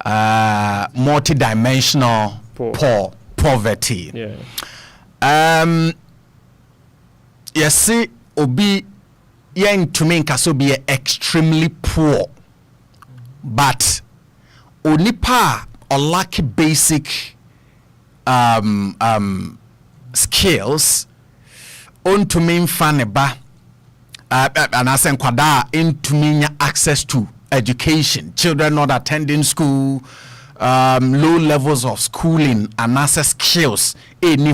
Speaker 2: multi-dimensional poverty.
Speaker 4: Yeah.
Speaker 2: You see, obi to me so be extremely poor, but onipa or lack basic skills on to me faneba and I say kwada into me access to education, children not attending school, low levels of schooling and access skills, any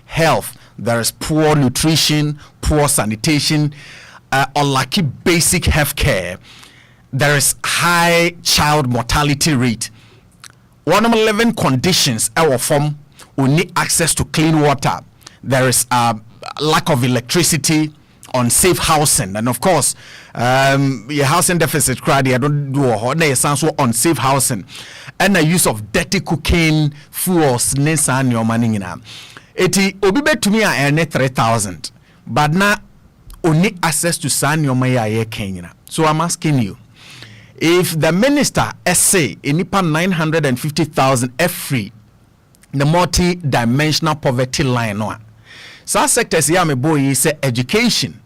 Speaker 2: health, there is poor nutrition, poor sanitation, unlucky basic health care. There is high child mortality rate. One of the living conditions our form will need access to clean water. There is lack of electricity, unsafe housing, and of course your housing deficit crowd I don't do a sounds so unsafe housing and the use of dirty cooking fuels nesa and your money in eti obi bet to me I earn 3,000 but now only access to san your money Kenya. So I'm asking you, if the minister say inipa 950,000 every the multi-dimensional poverty line no so sectors ya me boy say education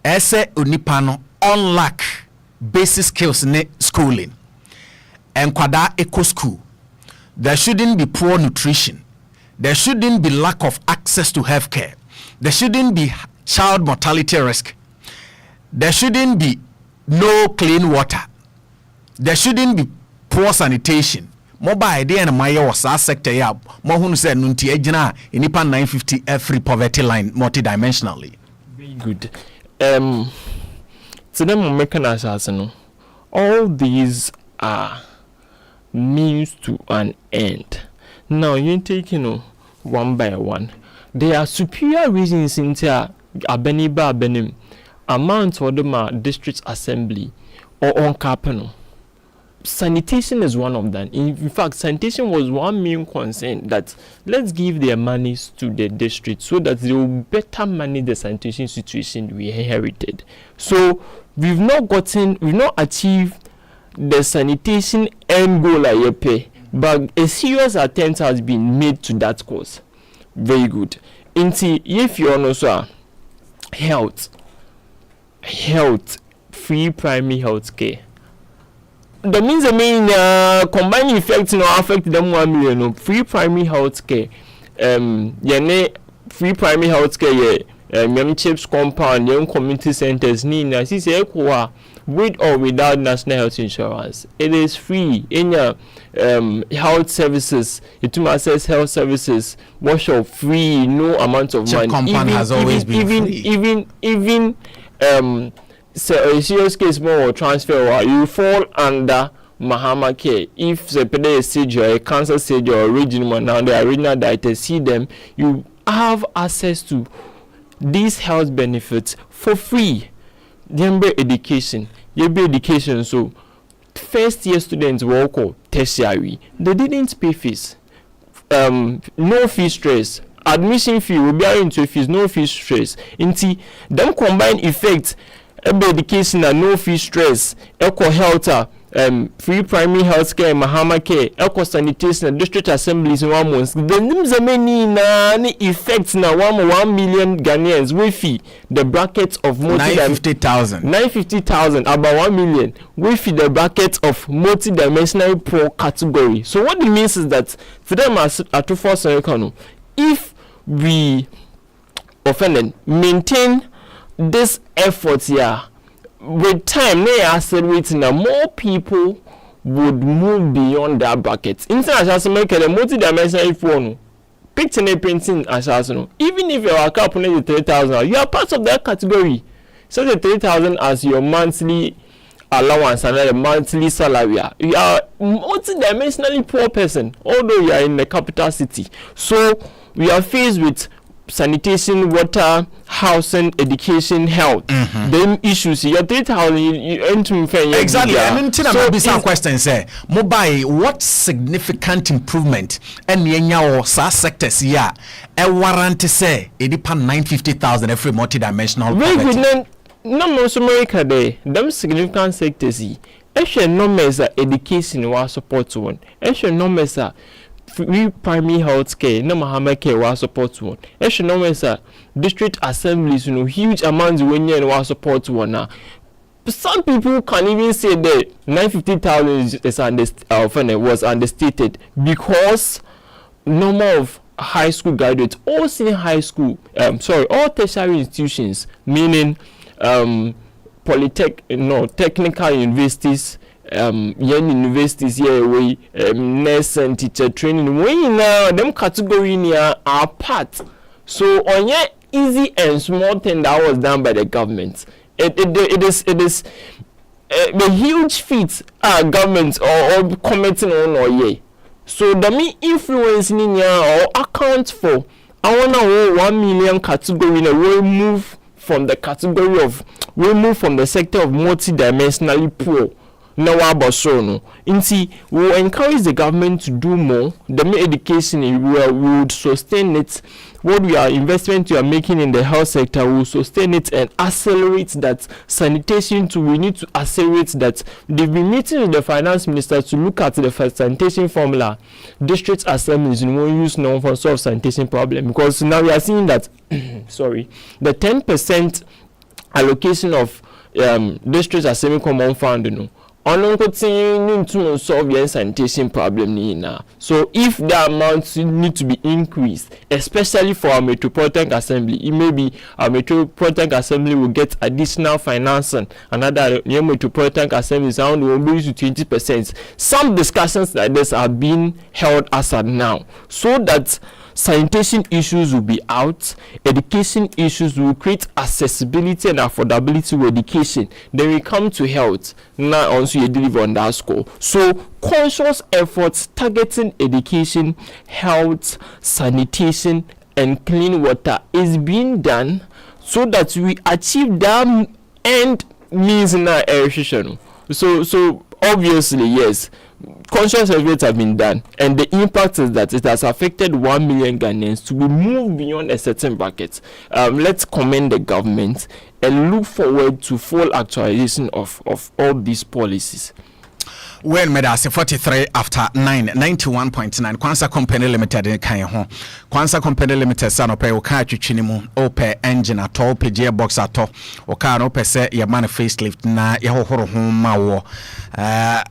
Speaker 2: ese onipa no unlack basic skills ne schooling and kwada eco school, there shouldn't be poor nutrition, there shouldn't be lack of access to healthcare, there shouldn't be child mortality risk, there shouldn't be no clean water, there shouldn't be poor sanitation, mobile dey na my was sector ya mo hunu say no nti agina enipa 950 every poverty line multidimensionally.
Speaker 4: Very good. So them mechanics no, all these are means to an end. Now you take one by one. There are superior reasons into abenim amount for them district assembly or on capital. Sanitation is one of them. In fact, sanitation was one main concern that let's give their monies to the district so that they will better manage the sanitation situation we inherited. So we've not achieved the sanitation end goal but a serious attempt has been made to that cause. Very good. If you also health, free primary health care. That means combined effect affect them 1 million. Free primary health care. Free primary health care. Chips compound, young community centers. Nina, with or without national health insurance, it is free. In your health services, you to access health services. Workshop free, no amount of
Speaker 2: Chip
Speaker 4: money.
Speaker 2: Compound has always been free.
Speaker 4: Even so a serious case more transfer, you fall under Mahama care. If the pedal stage or a cancer stage or regional now the original data see them, you have access to these health benefits for free. Then education. So first year students work or tertiary, they didn't pay fees. No fee stress. Admission fee will be into fees, no fee stress. Into them combined effects, education and no fee stress, eco health, free primary health care, Mahama care, eco sanitation, and district assemblies in 1 month. The names are many effects now 1 million Ghanaians with fee the bracket of 950,000 about 1 million with fee the bracket of multidimensional poor category. So what it means is that for them as at first if we offended maintain this effort here with time they accelerating now more people would move beyond that bracket. International make a multi-dimensional phone picture painting assassin. Even if you are calculating 3,000, you are part of that category. So the 3,000 as your monthly allowance and a monthly salary. You are multi-dimensionally poor person, although you are in the capital city. So we are faced with sanitation, water, housing, education, health. Them issues here. 3,000 you enter
Speaker 2: exactly. I mean, so some question say, mobile, what significant improvement and yenya or sa sectors here? A warrant say, it depend 950,000 every multidimensional.
Speaker 4: Very good. No more America there. Them significant sectors here. Actually, no measure education was support one. Actually, no measure free primary health care, no Mahama care was support one. Actually, no measure district assemblies, huge amounts when you was support one now. Some people can even say that 950,000 was understated because number of high school graduates, all senior high school, all tertiary institutions, meaning technical universities, young universities here we nurse and teacher training when now them category near are part. So on your easy and small thing that was done by the government. It is the huge feat government or commenting on or ye. So the me influence in or account for I wanna 1 million category in a way move from the category of we move from the sector of multidimensionally poor. Now about so no. We will encourage the government to do more. The education we would sustain it. What we are investment we are making in the health sector will sustain it and accelerate that sanitation too. We need to accelerate that. They've been meeting with the finance minister to look at the sanitation formula. District assemblies won't use now for solve sanitation problem because now we are seeing that the 10% allocation of district assembly common fund ono continue to solve your sanitation problem now. So if the amounts need to be increased, especially for our Metropolitan Assembly, it may be our Metropolitan Assembly will get additional financing. Another new Metropolitan Assembly sound will be to 20%. Some discussions like this are being held as at now, so that sanitation issues will be out, education issues will create accessibility and affordability with education. Then we come to health. Now also you deliver on that score. So conscious efforts targeting education, health, sanitation, and clean water is being done so that we achieve that end means in our erosion. So obviously, yes, conscious efforts have been done, and the impact is that it has affected 1 million Ghanaians to be moved beyond a certain bracket. Let's commend the government and look forward to full actualization of all these policies.
Speaker 2: When Medasi 43 after 91.9 Kwanza Company Limited kan ho Kwanza Company Limited sa no pay o ka twetwini mu o pay engine ato pay gearbox ato o ka no pay se ye man facelift na ye hohoro ho ma wo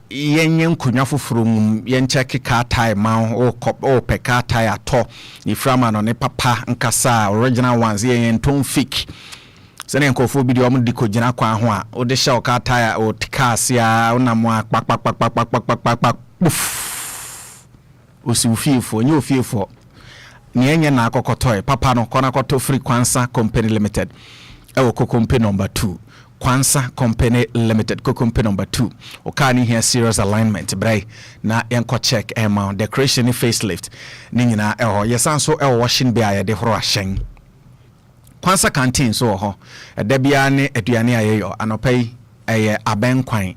Speaker 2: yenye nkunwa foforo mu yen check car tire ma o pay car tire ato ni frama no ne papa nkasa original ones yen ton fake sene nkofo bi de o mudi ko gina kwa ho a o de sha o ka tire o tikasi a o na mo akpakpakpakpakpakpakpakpak o si ufiefo nyi ufiefo ni enye na akokotoy papa no kona koto free Kwanza Company Limited e wo company number 2 Kwanza Company Limited company number 2 o ka ni here serious alignment brai na enko check amount decoration facelift ni nyina e ho yesanso e washing bay ya de horo ahyen Kwanza canteen so ho da bia ne aduane ayeyo anopai eye abenkwan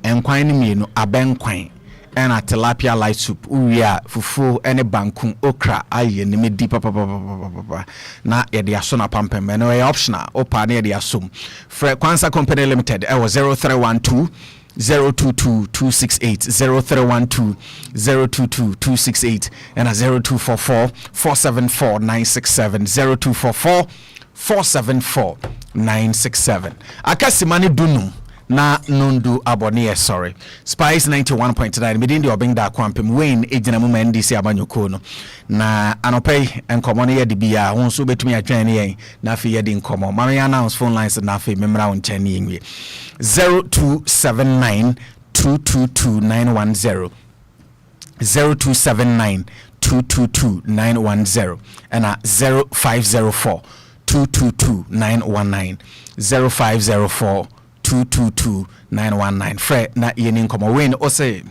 Speaker 2: enkwan ni mienu abenkwan ena tilapia light soup uwia fufu ene banku okra aye ni medi papa na ye de aso na pampem no e optional opa na ye de asom Fre Kwanza Company Limited e was 0312 022268 0312 022268 and a 0244 474 967 0244 474 967 akasimani dunu na nundu abone sorry Spice 91.9 midin de obinda kwampem Wayne ejina mu NDC abanyoko no na anopay enkomo ne yede bia won so betumi adwan ne yen na afi yede nkomo mama ya announce phone lines na afi memra won chen ne yenwie 0279 222910 0279 222910 and 0504 222919 0504 222919 Fred na yeni nkomo Wayne o say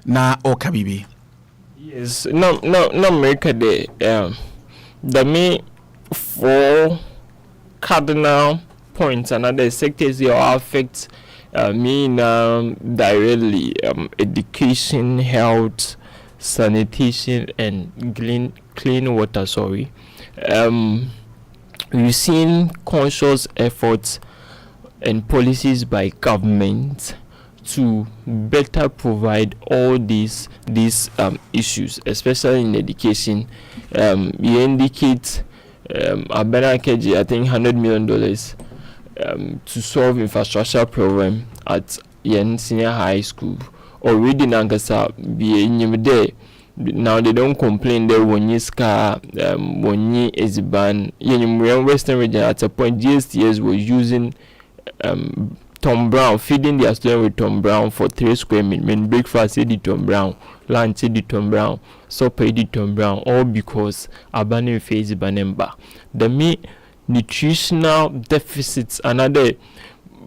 Speaker 2: na o kabibi.
Speaker 4: Yes, no America the main 4 cardinal points and other sectors that affect me directly education, health, sanitation and clean water. We've seen conscious efforts and policies by government to better provide all these issues, especially in education. We indicate Adzekye, I think $100 million to solve infrastructure problem at Yen Senior High School. Already Nankasa be in there. Now they don't complain that when you scar when you is ban in Western region at a point GSTS were using Tom Brown, feeding their students with Tom Brown for 3 square meters. When breakfast the Tom Brown, lunch the Tom Brown, supper the Tom Brown, all because abandoning phase banemba. The main nutritional deficits another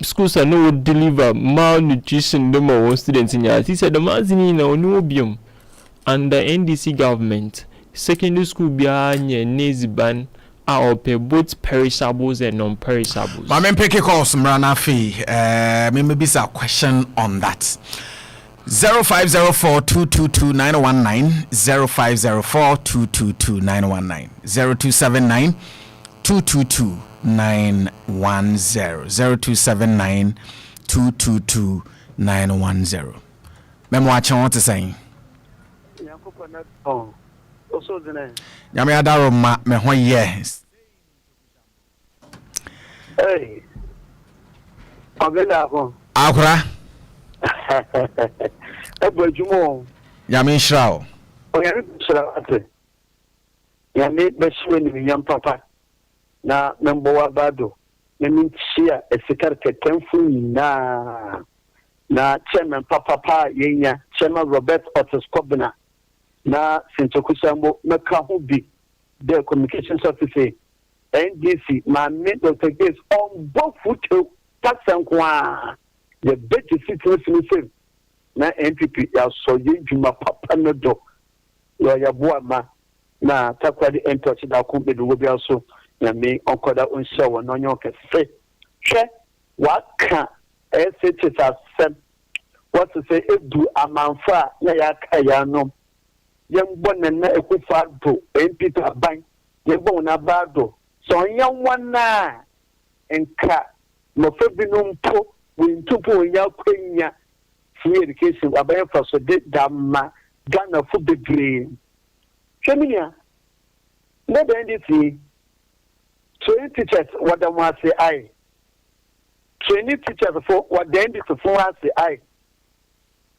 Speaker 4: schools are no deliver malnutrition no more students in your. He said the mazini na onubium under NDC government secondary school bianye neziban are both perishables and non-perishables.
Speaker 2: But I'm picking calls mrana fi maybe a question on that. 0504 222 0504 222 0279 222 0279 222 Memo watching what to say. Yami adaro ma me ho yes.
Speaker 5: Hey. Ogenda ko.
Speaker 2: Akura.
Speaker 5: Ebujumo.
Speaker 2: Yamin Shrao.
Speaker 5: O ya ate. Ya me beswe ni yam papa. Na membo wa bado. Na minchia esikar ketemfu na chairman papa yenya chairman Robert Otis Kobina na Sintokusambo meka ho bi the communications officer NDC ma me Dr. Gates on both foot taxankwa the better situation na NPP ya so yejuma papa no do ya boa ma na takwadi entity da ko bedu obi aso ya me onkoda onhia wo no nyoke fe hwe waka SHS what to say edu amanfa na ya kaya no yembo na ekufa do NPP aban yembo na bado so yanwana enka no febinum po wintupo ya kwenya free education aban for so de damma Ghana for the green Cheminia no the NDC training teachers what them want say I training teachers for what the NDC for want say I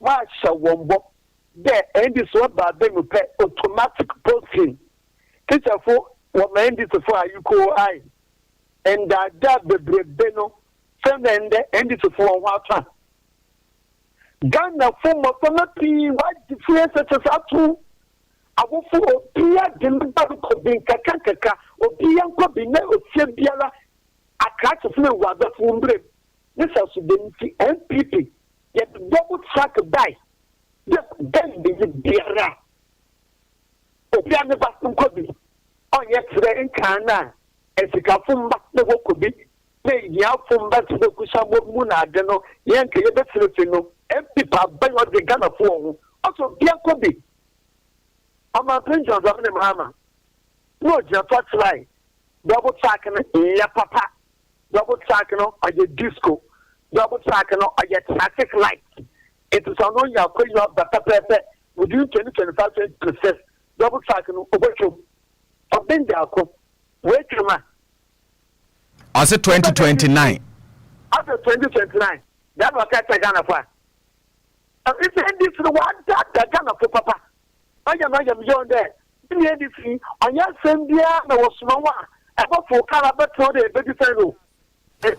Speaker 5: watch a wombo there NDC what bad them pay automatic posting teacher for what my NDC for you call I and that the beno send the NDC for what Ghana for motomati what difference such as atu awofo opia de mba ko bin kaka opia ko bin na ofie biala akache fun ewa da fun mbre this has been NPP yet double track by then the biara opia ne ba ko bin on yet re nkana esika fun ba na ko bi na ya fun ba se ku sabo mu na de no yen ke ye be fere no NPP ba yo de Ghana fo also bia ko bi I'm a prince of the Mahama. No, just what's right. Double tracking, yeah, papa. Double tracking, I get disco. Double tracking, I get traffic light. It is on your queen of the pepper. Would you 20-25%? Double tracking, over you. I've been there. Wait, man.
Speaker 2: I said 2029.
Speaker 5: After 2029, that was that Ghana for. It's this the one that Ghana for papa. I am beyond that. In the NDC, on your Sambia, there was no one. About for Calabato, a different. A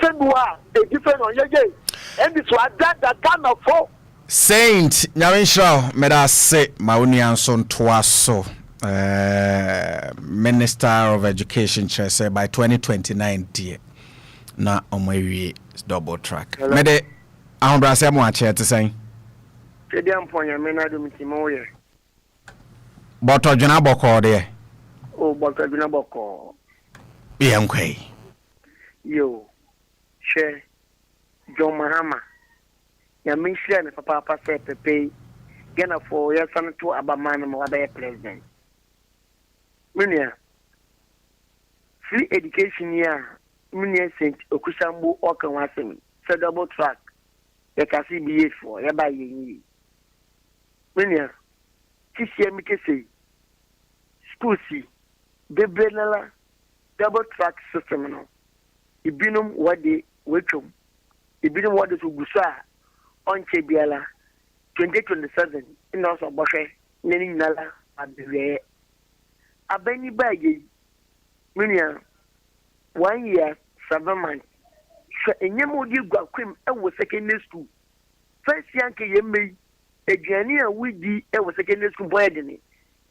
Speaker 5: different on your game. And it's what that Ghana for.
Speaker 2: Saint Yamin Shrao, Meda say Maunian son Twaso, Minister of Education, say by 2029, dear. Na on my way double track. Mede, I'm Brassia Moache to say.
Speaker 5: Kediam Ponya, Menado Mitimoye.
Speaker 2: But Juna Boko there.
Speaker 5: Oh, but Juna Boko.
Speaker 2: Yankwe.
Speaker 5: Yo, Che, John Mahama. Yamisha and Papa said Pepe, Gana for your son to Abaman and Wada president. Minia. Free education year, Minia Saint Okusambu Okan Wasemi, said double track. The Cassie BA for Yaba Yi. Minia. Kisi mi kese school si bebenala double track system no ibinum wade wetwom ibinum wade to gusa onche biala 2027 ina so bohwe nani nala abewe abani baye minia 1 year 7 months so enyemo di gwakwem ewo secondary school first year ke yemei Eduani a widi e was secondary school boy deni.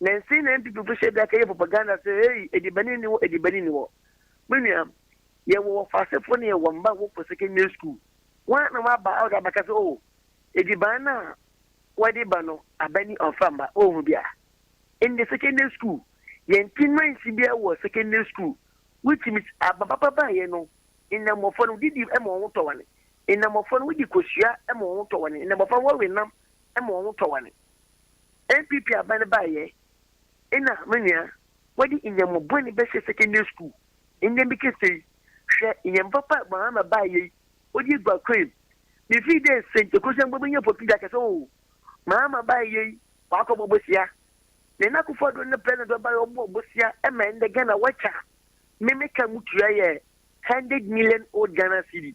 Speaker 5: Na nsi na people say that kay propaganda say hey edibani ni wo. Miniam ye wo fase fo ne wo mba wo for secondary school. Wa na ma ba out abaka say oh edibana wadi bano abani onfamba oh hu bia. In the secondary school ye tinman si bia wo secondary school which means ababa ye no in na mo fo no didi e mo wo to wane. In na mo fo no widi kosua e mo wo to wane. In na mo fo wo wenam emo to wane NPP abane baye ina mania wadi inyamo boni be secondary school inyam bikese hwe inyam papa ma baye odi gba kwem ni fi dey St. Okusen gbogbo yen popida kese o ma baye wa ko bobosia ne na kufodo ne president do baye obo bobosia e ma nde Ghana wacha memeka mutua ye 100 million old Ghana cedi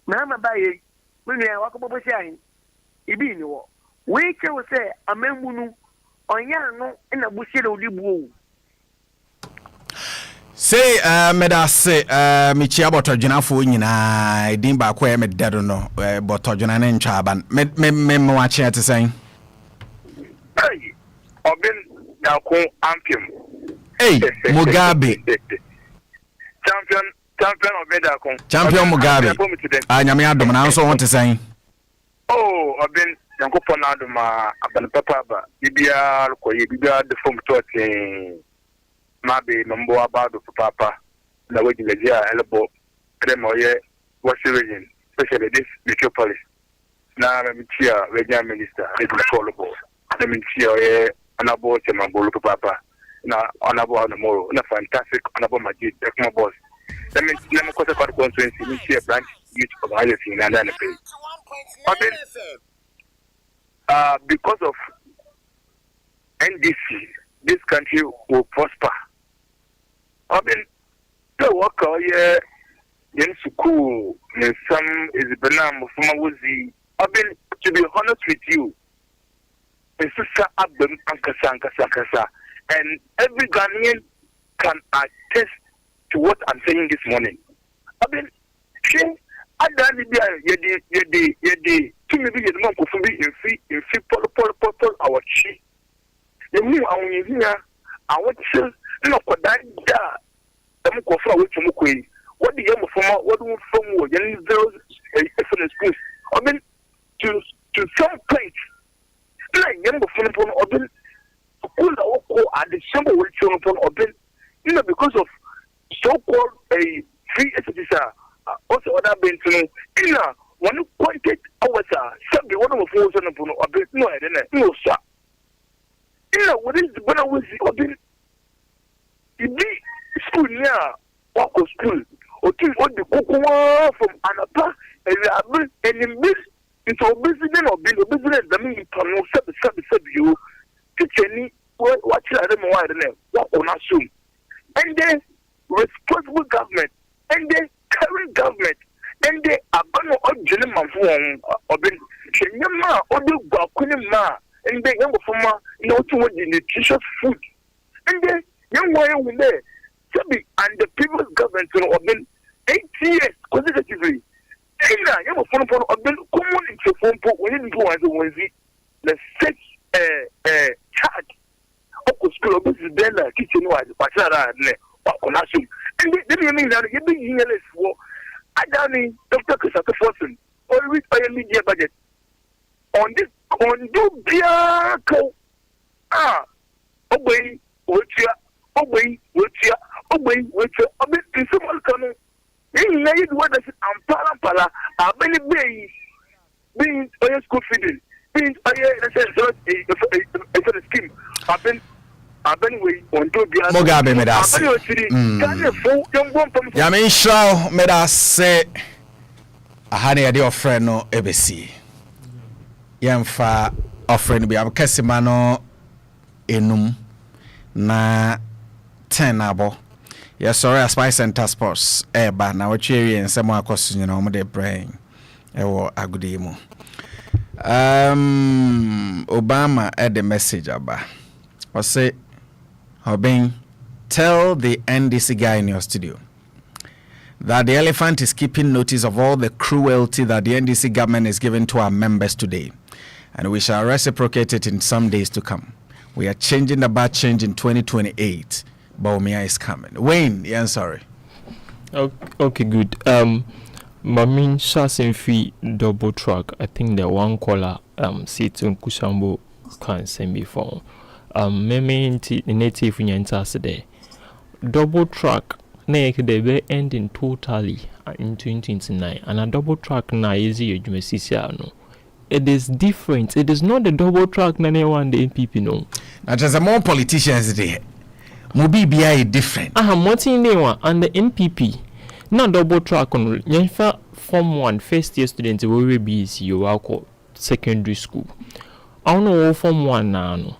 Speaker 5: ma baye menu wa ko bobosia hin ibi ni wo we che wo say amemunu onya no na busie na odi buo
Speaker 2: say meda say michia botodwinafo nyina edin ba ko e medado no botodwina ne ntwa aban me wa che atesen
Speaker 6: hey obin na ko ampim
Speaker 2: hey Mugabe
Speaker 6: champion obeda ko
Speaker 2: champion Mugabe anyame adom na nso won tesen
Speaker 6: oh obin yankopon adom aban papa ba bibia ko ye bibia de form totin mabe mambo abado papa na wajinajia elbo kremo ye wasi region especially this metropolis na mtia regional minister regional follow na mtia ye anabo chemangolo papa na anabo na moro na fantastic anabo majid ekmo boss let me ko sa constituency mtia branch youth organization na na pay because of NDC this country will prosper. I mean, the worker here in school, Nsem is Benam from Wuzi. I mean, to be honest with you, it's just Abdom Ankasa. And every Ghanaian can attest to what I'm saying this morning. I mean, I don't need yedi to me be the monk of me in fee, pol our chief. The new Awunya, I want to no kwada da dem ko fra we tumu koi what the yam from what we from wo yen zero excellent schools I mean to some point like yam from pon oben school that ko at the same way to pon oben because of so called a free education also other been to one pointed hours sabi one of four on pon oben no sir what is the better was oben ibi school near wako school oti odi kokowa from anapa and in this into business or business that mean to sub you teacher ni what you are them why them wako na soon and then responsible government and then current government and they are going to original man for obin chenyama odi gwa kuni ma and then young from no to the nutritious food and then young boy who there and the people's government have been 8 years consecutively. You have a phone of been common into phone for when you go as a onesie. The sex charge of school of business then kitchen wise, Bachara or Conasum. And then mean that you be yearless for Adani, Dr. Kasaka Forson, or with a media budget. On this, on do Biako. Obey, what you obey, what you obey, what you obey, in someone coming. In late weather, and Pala, are many bays being a school feeding, being a scheme. I've been waiting on two
Speaker 2: Mugabe Medas. Yamin Shaw Medas say a honey idea of friend no ABC. Yamfa offering be a Casimano enum na 10 abo. Yes, sorry, a Spice Center Sports. Ba na we cherry and some across you know mo de brain. Ewo agudimo. Obama the message aba. Or say Obin, tell the NDC guy in your studio that the elephant is keeping notice of all the cruelty that the NDC government is giving to our members today, and we shall reciprocate it in some days to come. We are changing the bad change in 2028. Baumia is coming. Wayne, yeah, sorry.
Speaker 4: Okay, good. Mamin Shasin fee double track. I think the one caller sits in Kushambo can send me phone. Meme native in double track na they be ending totally in 2029 and a double track na easy no. It is different. It is not the double track na anyone the NPP no.
Speaker 2: Now there's more politicians there. Mobi BI different.
Speaker 4: Martin Lewa and the NPP. Now double track on Yanfa Form 1 first year students will be you secondary school. I don't know Form 1 now.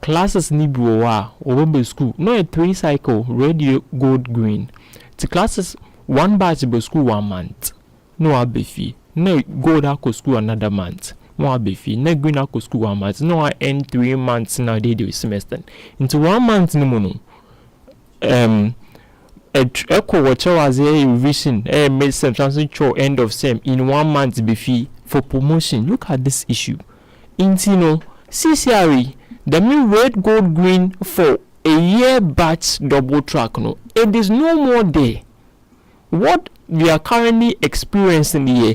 Speaker 4: Classes ni browa over school. No a 3 cycle red, gold, green. The classes 1 batch be school 1 month. No abefi. No go that school another month. one be fee na green ako school 1 month no I end 3 months now the semester into 1 month no mo no echo watch was a revision made some transition end of sem in 1 month be fee for promotion. Look at this issue. Intino CCRE the mean red gold green for a year batch double track no it is no more there. What we are currently experiencing here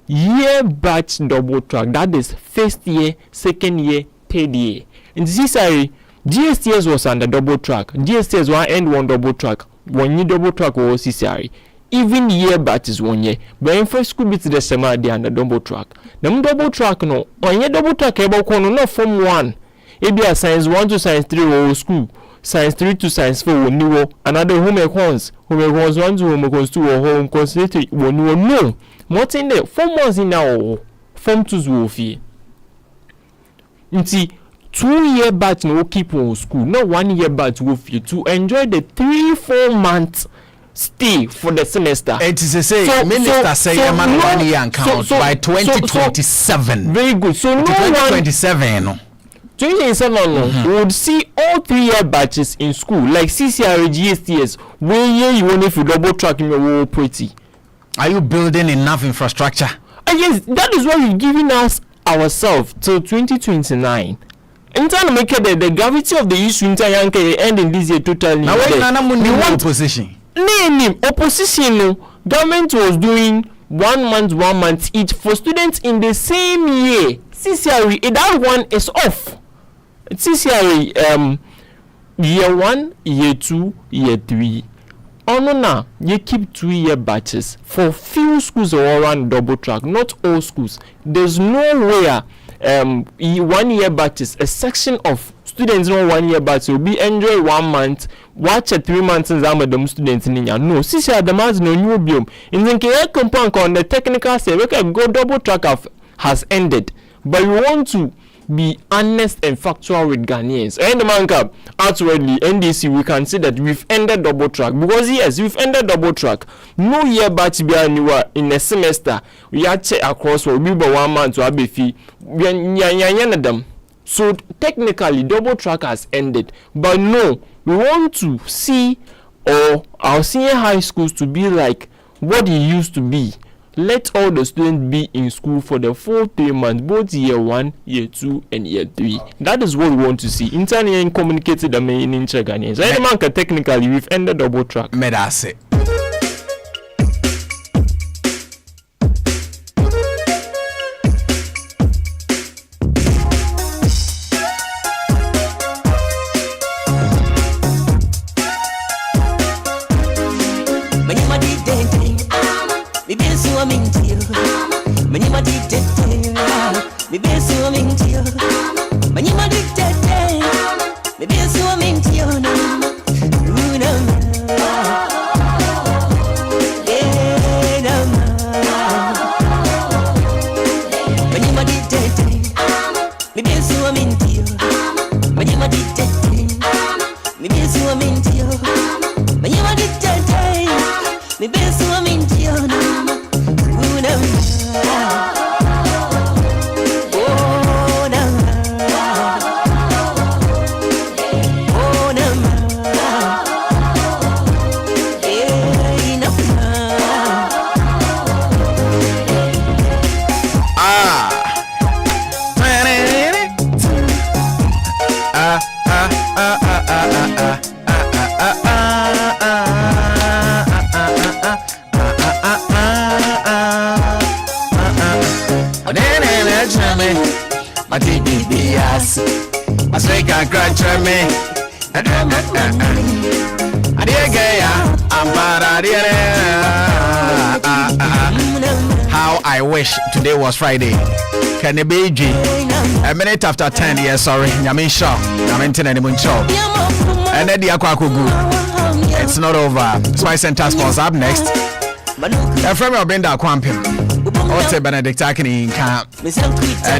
Speaker 4: year batch double track, that is first year, second year, third year. In CCRE GSTS was under double track. GSTS one end one double track. 1 year double track was CCRE. Even year batch is 1 year. But in first school bit the summer they under double track. Them double track no. 1 year double track able kono no form 1. It be a science 1 to science 3 or school. Science 3 to science 4 or new. Another homework ones. Homework ones 1 to homework 2 or home concentrate or no. What in there? 4 months in now. Form 2's will fee. Nti 2 year batch no keep on school. No 1 year batch will fee to enjoy the 3-4 months stay for the semester.
Speaker 2: It is a say minister say a man 1 year account by 2027.
Speaker 4: Very good. So no
Speaker 2: 2027 no.
Speaker 4: 2027 would see all 3 year batches in school like CCRE GSTS where you only if you double track in your whole pretty.
Speaker 2: Are you building enough infrastructure?
Speaker 4: Yes, that is what we're giving us ourselves till 2029. In time to make the gravity of the issue in time end in this year totally.
Speaker 2: Now when we want opposition.
Speaker 4: Name opposition no government was doing 1 month each for students in the same year. CCRE that one is off. CCRE year 1, year 2, year 3. Now you keep 2 year batches for few schools around double track, not all schools. There's nowhere 1 year batches, a section of students no 1 year batch will be enjoy 1 month, watch a 3 months and them students in India. No, CCRE the man's no new biome. In the compound on the technical say we can go double track has ended. But we want to be honest and factual with Ghanaians. And the man cap outwardly NDC we can say that we've ended double track because yes we've ended double track. No year batch be anywhere in a semester. We are check across for we 1 month to have a fee. We are them. So technically double track has ended. But no, we want to see our senior high schools to be like what it used to be. Let all the students be in school for the full 3 months, both year 1, year 2, and year 3. That is what we want to see. Internally and communicated the main in Ghanaians. Any man can technically we've ended double track.
Speaker 2: Medase. How I wish today was Friday. Can it be G? A minute after 10, yes, sorry. Yamin Shaw. Yamin Tenenimun Shaw. And then the Aquakugu. It's not over. Spice and Task Force up next. A friend of Benda Quampim. Ote Benedict Akini Camp.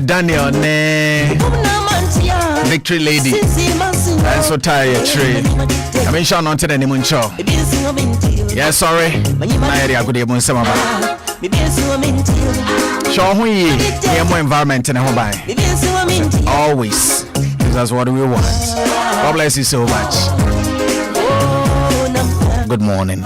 Speaker 2: Daniel ne Victory Lady. And so tired tree. I mean, Sean on to the Nimuncho. Yes, sorry. My area could even some of Show we more environment in a home. Always. That's what we want. God bless you so much. Good morning.